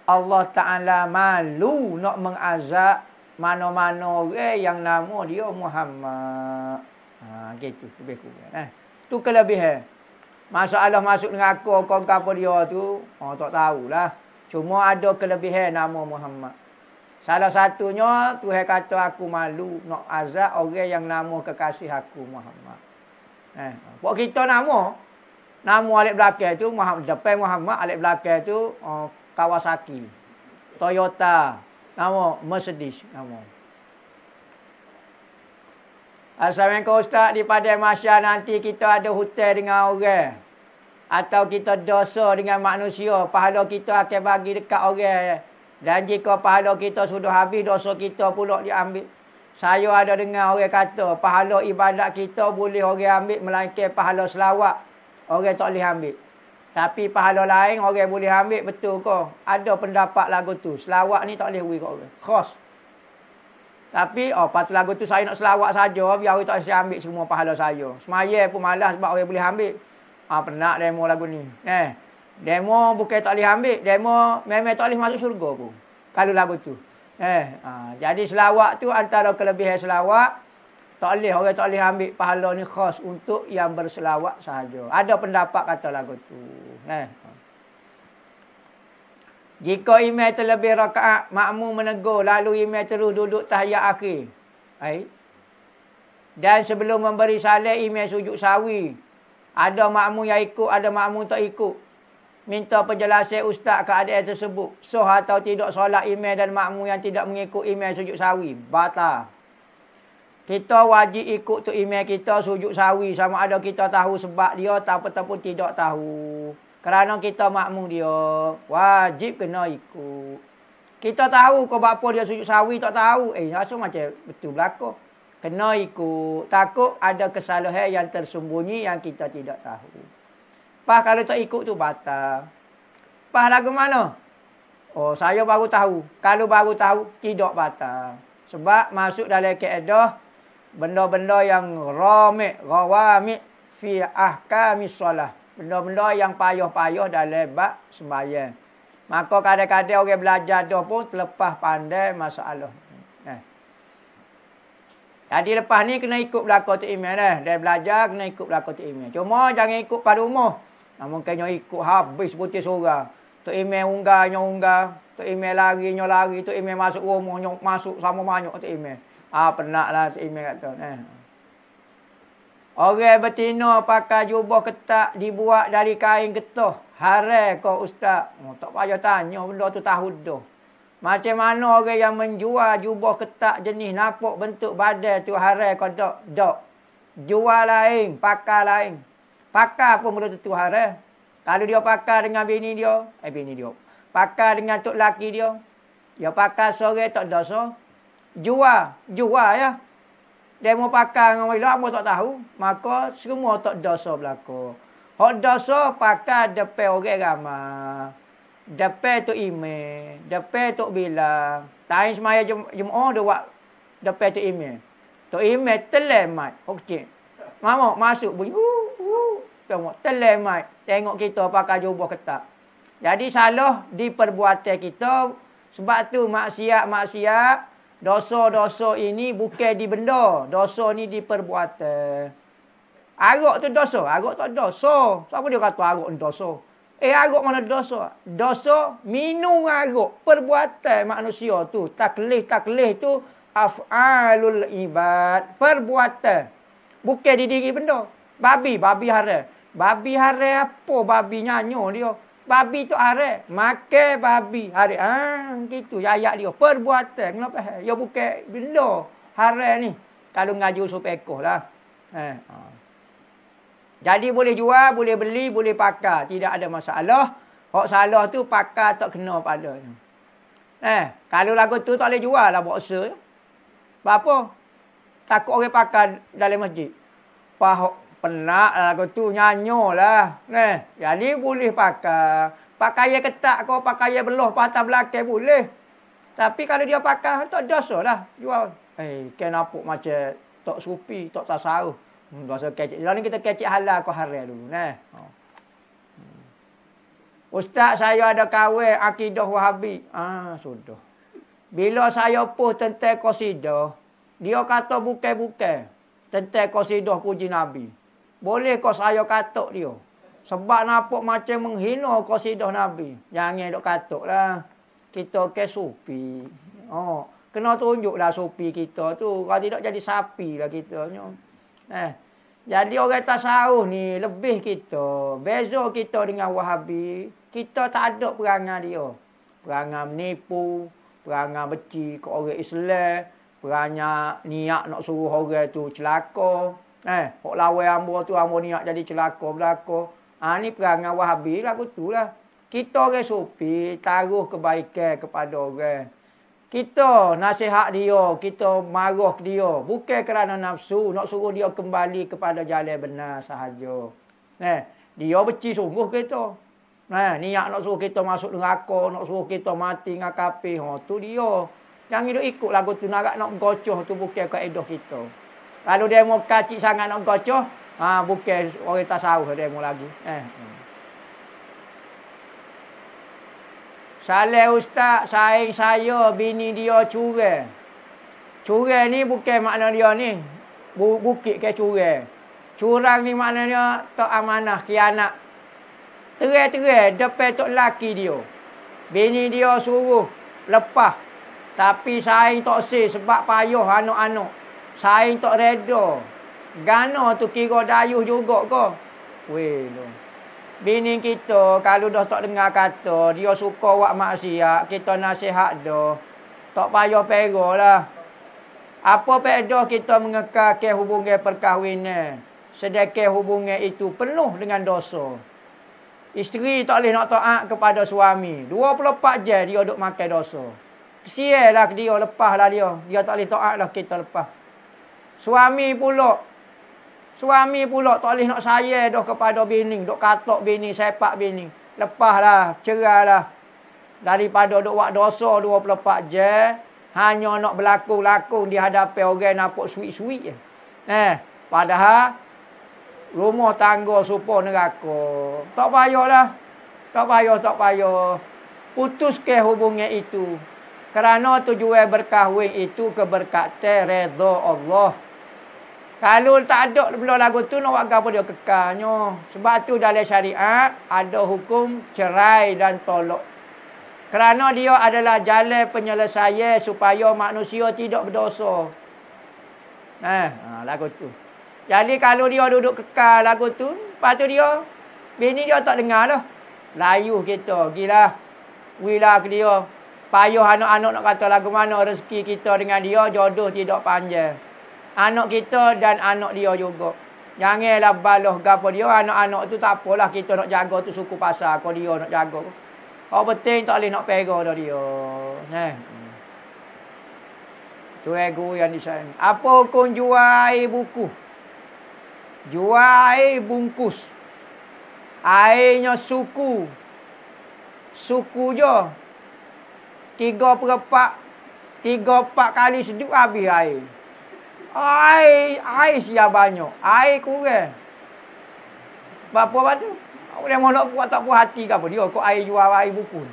Allah Ta'ala malu nak mengazab mana-mana orang yang nama dia Muhammad. Gitu lebih kurang. Tu kelebihan. Masalah masuk dengan aku apa dia tu, tak tahulah. Cuma ada kelebihan nama Muhammad. Salah satunya Tuhan kata aku malu nak azab orang yang nama kekasih aku Muhammad. Pok kita nama alik belakang tu Muhammad, depan Muhammad, alik belakang tu Kawasaki, Toyota, nama Mercedes, nama. Assalamualaikum Ustaz, di pada masa nanti kita ada hutang dengan orang atau kita dosa dengan manusia, pahala kita akan bagi dekat orang. Dan jika pahala kita sudah habis, dosa kita pula diambil. Saya ada dengar orang kata, pahala ibadat kita boleh orang ambil, melainkan pahala selawat orang tak boleh ambil. Tapi pahala lain orang boleh ambil, betul ke? Ada pendapat lagu tu. Selawat ni tak boleh beri kat orang. Khos. Tapi patut lagu tu saya nak selawat saja, biar orang tak saya ambil semua pahala saya. Semaya pun malas sebab orang boleh ambil. Penat demo lagu ni. Demo bukan tak boleh ambil, demo memang tak boleh masuk syurga pun. Kalau lagu tu. Jadi selawat tu antara kelebihan selawat, tak boleh, orang tak boleh ambil pahala ni khas untuk yang berselawat sahaja. Ada pendapat kata lagu tu. Jika imam terlebih rakaat, makmum menegur, lalu imam terus duduk tahiyat akhir. Dan sebelum memberi salam, imam sujud sawi. Ada makmum yang ikut, ada makmum tak ikut. Minta penjelasan ustaz keadaan tersebut. Sah atau tidak solat imam dan makmum yang tidak mengikut imam sujud sawi. Batal. Kita wajib ikut tu imam kita sujud sawi. Sama ada kita tahu sebab dia ataupun tidak tahu. Kerana kita makmum dia. Wajib kena ikut. Kita tahu kau apa dia sujud sawi tak tahu. Rasa macam betul belakang. Kena ikut. Takut ada kesalahan yang tersembunyi yang kita tidak tahu. Kalau tak ikut tu batal. Lagu mana? Saya baru tahu. Kalau baru tahu, tidak batal. Sebab masuk dalam kaedah benda-benda yang rawamik fi ahkamis solah. Benda-benda yang payah-payah dalam bab sembahyang. Maka kadang-kadang orang belajar dah pun terlepas pandai masalah. Jadi lepas ni kena ikut belakang tu imam dah. Dia belajar kena ikut belakang tu imam. Cuma jangan ikut pada umur. Mungkin ikut habis putih surah. Tok imam unggah. Tok imam lari. Tok imam masuk rumah. Masuk sama banyak tok imam. Penatlah tok imam kata. Orang betina pakai jubah ketat dibuat dari kain getah. Haram kau ustaz? Tak payah tanya. Benda tu tahu dah. Macam mana orang yang menjual jubah ketat jenis nampak bentuk badan tu haram kau tak? Tak. Jual lain. Pakai lain. Pakai pun belum tentu haram. Kalau dia pakai dengan bini dia. Pakai dengan tok laki dia. Dia pakai sore tak dosa. Jual ya. Dia mau pakai dengan orang lain tak tahu. Maka semua tak dosa berlaku. Hak dosa pakai depan orang ramai. Depan tu imam. Depan tu bilang. Lain semaya Jumaat dia buat depan tu imam. Tu imam telemat. Okey. Mama masuk bunyi. Tengok telemat. Tengok kita pakai jubah ketat. Jadi salah di perbuatan kita. Sebab tu maksiat. Dosa-dosa ini bukan di benda. Dosa ni di perbuatan. Arak tu dosa. Arak tak dosa. Siapa dia kata arak ni dosa? Arak mana dosa? Dosa minum arak. Perbuatan manusia tu. Taklih tu af'alul ibad. Perbuatan. Bukan di diri benda. Babi haram. Babi haram apa? Babi nyanyo dia. Babi tu haram. Makan babi haram. Gitu ayat dia. Perbuatan. Kenapa? Ya bukan benda haram ni. Kalau ngaji usul pekoh lah. Jadi boleh jual, boleh beli, boleh pakai. Tidak ada masalah. Hak salah tu pakai tak kena pada. Kalau lagu tu tak boleh jual lah boksa. Apa? Takut orang pakai dalam masjid. Penat lagu tu nyanyo lah. Jadi boleh pakai. Pakaian ketak kau, pakaian belah patah belakang boleh. Tapi kalau dia pakai, tak dosa lah. Jual. Kenapa macam tak supi, tak tasawuf. Dosa kecil. Lalu kita kecil halal kau haram dulu. Ustaz, saya ada kawan akidah Wahabi. Sudah. Bila saya post tentang qasidah, dia kata bukan-bukan. Tentang qasidah puji Nabi. Boleh kau saya katuk dia. Sebab nampak macam menghina qasidah Nabi. Jangan duk katuk lah. Kita ke supi. Kena tunjuklah supi kita tu. Kalau tidak jadi sapi lah kita. Jadi orang tasawuf ni lebih kita. Beza kita dengan Wahabi. Kita tak ada perangai dia. Perangai menipu. Perangai beci ke orang Islam. Perangai niat nak suruh orang tu celaka. Hok lawan hamba tu hamba niat jadi celaka belaka. Ni perangai Wahabi lah tu lah. Kita orang sufi taruh kebaikan kepada orang. Kita nasihat dia, kita marah dia. Bukan kerana nafsu, nak suruh dia kembali kepada jalan benar sahaja. Dia beci sungguh kita. Niat nak suruh kita masuk neraka, nak suruh kita mati dengan kafir. Tu dia. Jangan hidup ikut lagu tu. Nak gocoh tu bukan kaedah kita. Kalau demo kacik sangat nak gocoh, bukan orang tasawuf demo lagi. Saleh ustaz, saing saya, bini dia curang. Curang ni bukan makna dia ni. Bukit ke curang. Curang ni maknanya tak amanah, khianat. Terai-terai depan tok laki dia. Bini dia suruh lepas. Tapi saing tak sih sebab payah anak-anak. Saing tak reda. Gana tu kira dayuh juga ke? Weh lo. Bini kita kalau dah tak dengar kata, dia suka buat maksiat, kita nasihat dah. Tak payah pera lah. Apa faedah kita mengekalkan hubungan perkahwinan? Sedangkan hubungan itu penuh dengan dosa. Isteri tak boleh nak taat kepada suami. 24 jam dia duduk makan dosa. Kesianlah dia, lepaslah dia. Dia tak boleh taat lah, kita lepas. Suami pula tak boleh nak sayang dah kepada bini. Duk katok bini, sepak bini. Lepaslah, cerailah. Daripada duk buat dosa 24 jam. Hanya nak berlakon-lakon di hadapan orang nampak sweet-sweet je. Padahal rumah tangga supaya neraka. Tak payahlah. Tak payah. Putuskan hubungan itu. Kerana tujuan berkahwin itu keberkatan redha Allah. Kalau tak ada belum lagu tu nak buat apa dia kekalnya. Sebab tu dalam syariat ada hukum cerai dan tolak. Kerana dia adalah jalan penyelesaian supaya manusia tidak berdosa. Lagu tu. Jadi kalau dia duduk kekal lagu tu, lepas tu dia, bini dia tak dengar dah. Layu kita, gila. Wila ke dia. Payah anak-anak nak kata lagu mana rezeki kita dengan dia, jodoh tidak panjang. Anak kita dan anak dia juga. Janganlah balah gapo dia, anak-anak tu tak apalah kita nak jaga tu suku pasar, kau dia nak jaga. Kau penting tak boleh nak pega dah dia. Tu ego yang disayang. Apa hukum jual air buku? Jual air bungkus. Airnya suku. Suku je. 3/4 kali sejuk habis air. Air siap banyak. Air kurang. Apa tu? Dia mau nak buat tak puas hati ke apa? Dia kau air jual air buku.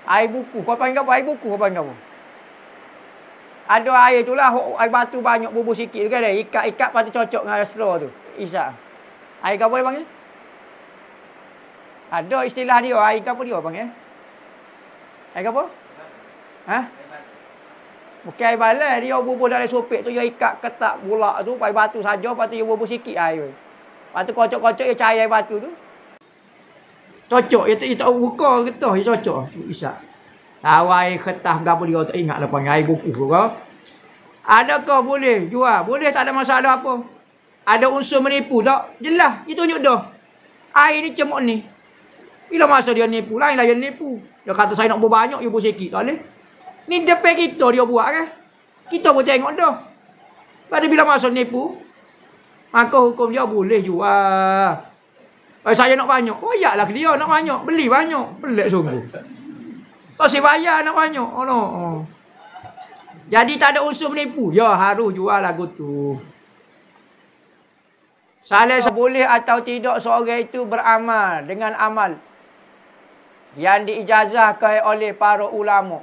Air buku. Kau panggil apa? Air buku kau panggil apa? Ada air tu lah. Air batu banyak bubur sikit tu kan. Ikat-ikat lepas tu cocok dengan straw tu. Isap. Air apa dia panggil? Ada istilah dia. Air apa dia panggil? Air apa? Bukan air balai. Dia bubur dalam sopek tu. Dia ikat ketak bulak tu. Air batu saja. Lepas tu dia bubur sikit air. Lepas tu kocok-kocok dia cair air batu tu. Cocok. Dia tak buka getah. Dia cocok. Isap. Tahu air kertas apa dia tak ingat lah panggil. Air buku ke. Adakah boleh jual? Boleh, tak ada masalah apa. Ada unsur menipu tak? Jelas. Dia tunjuk dah. Air ni cemuk ni. Bila masa dia nipu? Lain lah dia nipu. Dia kata saya nak buat banyak. Dia buat sikit. Tak boleh. Ni depan kita dia buat kan. Kita pun tengok dah. Lepas tu bila masa nipu. Maka hukum dia boleh jual. Saya nak banyak. Oh yaklah dia nak banyak. Beli banyak. Pelik sungguh. Tak saya bayar nak banyak. Oh no. Jadi tak ada unsur menipu. Ya harus jual lagu tu. Salah boleh atau tidak seorang itu beramal dengan amal yang diijazahkan oleh para ulama.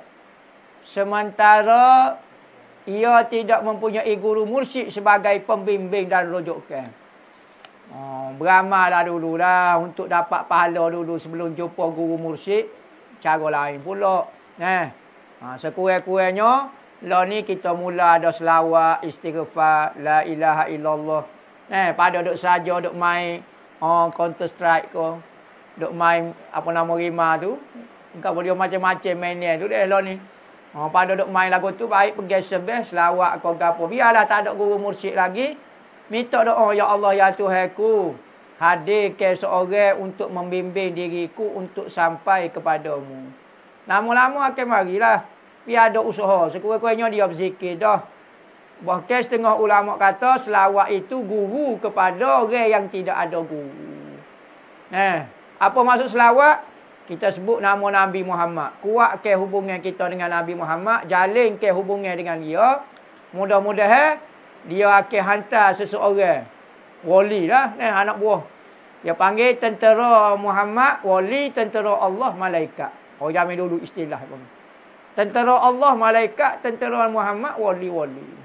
Sementara ia tidak mempunyai guru mursyid sebagai pembimbing dan rujukan. Beramal lah dululah untuk dapat pahala dulu sebelum jumpa guru mursyid. Cara lain pula. Sekurang-kurangnya, lah ni kita mula ada selawat, istighfar, la ilaha illallah. Pada duk saja, duk main Counter Strike ke. Duk main apa nama rima tu. Kau dia macam-macam mainnya tu deh lah ni. Pada duk main lagu tu, baik pergi sebeh, selawat kau gapo. Biarlah tak ada guru mursyid lagi. Minta doa, ya Allah ya Tuhanku, hadirkan seorang untuk membimbing diriku untuk sampai kepadamu. Lama-lama akan marilah. Biar ada usaha. Sekurang-kurangnya dia berzikir dah. Bahkan setengah ulama kata selawat itu guru kepada orang yang tidak ada guru. Apa maksud selawat? Kita sebut nama Nabi Muhammad. Kuatkan hubungan kita dengan Nabi Muhammad. Jalinkan hubungan dengan dia. Mudah-mudahan dia akan hantar seseorang. Wali lah. Anak buah. Dia panggil tentera Muhammad. Wali, tentera Allah, malaikat. Oh, jamin dulu istilah. Tentera Allah, malaikat. Tentera Muhammad, wali-wali.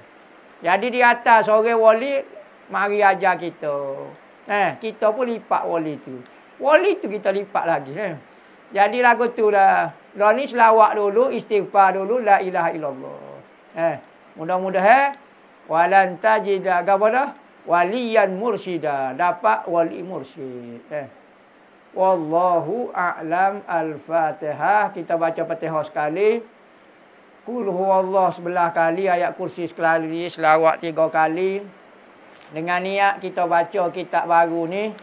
Jadi di atas seorang wali, mari ajar kita. Kita pun lipat wali tu. Wali tu kita lipat lagi. Jadi lagu tu dah. Dah ni selawat dulu, istighfar dulu, la ilaha illallah. Mudah-mudahan walan tajida gapada waliyan mursyida, dapat wali mursyid. Wallahu a'lam. Al-Fatihah. Kita baca Fatihah sekali. Qul huwallah 11 kali, ayat kursi sekali, selawat 3 kali. Dengan niat kita baca kitab baru ni,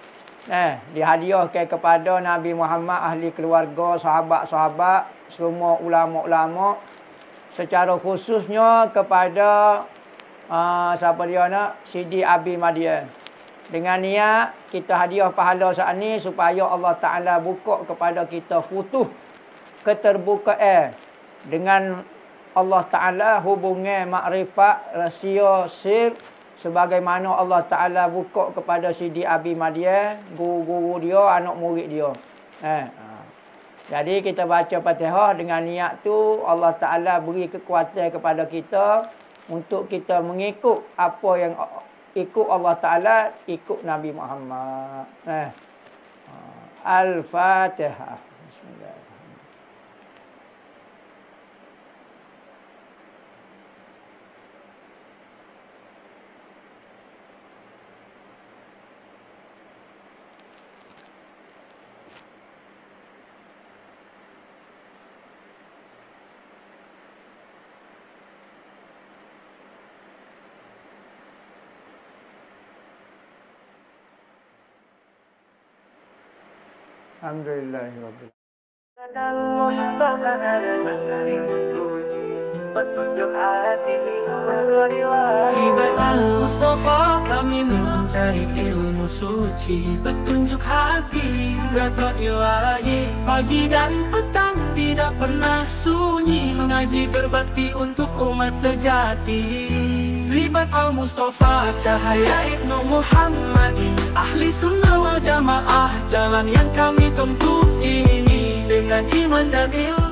dihadiahkan kepada Nabi Muhammad, ahli keluarga, sahabat-sahabat, semua ulama-ulama, secara khususnya kepada siapa dia nak, Sidi Abi Madian. Dengan niat kita hadiah pahala saat ni supaya Allah Ta'ala buka kepada kita futuh keterbukaan dengan Allah Ta'ala, hubungan makrifat, rahsia, sir, sebagaimana Allah Ta'ala buka kepada Sidi Abi Madian, guru-guru dia, anak murid dia. Jadi kita baca Fatihah dengan niat tu, Allah Ta'ala beri kekuatan kepada kita untuk kita mengikut apa yang ikut Allah Ta'ala, ikut Nabi Muhammad. Al-Fatihah. Bismillahirrahmanirrahim. Alhamdulillahirabbil Hibat al-Mustafa, kami mencari ilmu suci, petunjuk hati, berkat ilahi. Pagi dan petang tidak pernah sunyi, mengaji berbakti untuk umat sejati. Ribat al-Mustafa, cahaya Ibnu Muhammadi, ahli sunnah wal jamaah, jalan yang kami tempuh ini dengan iman dan ilmu.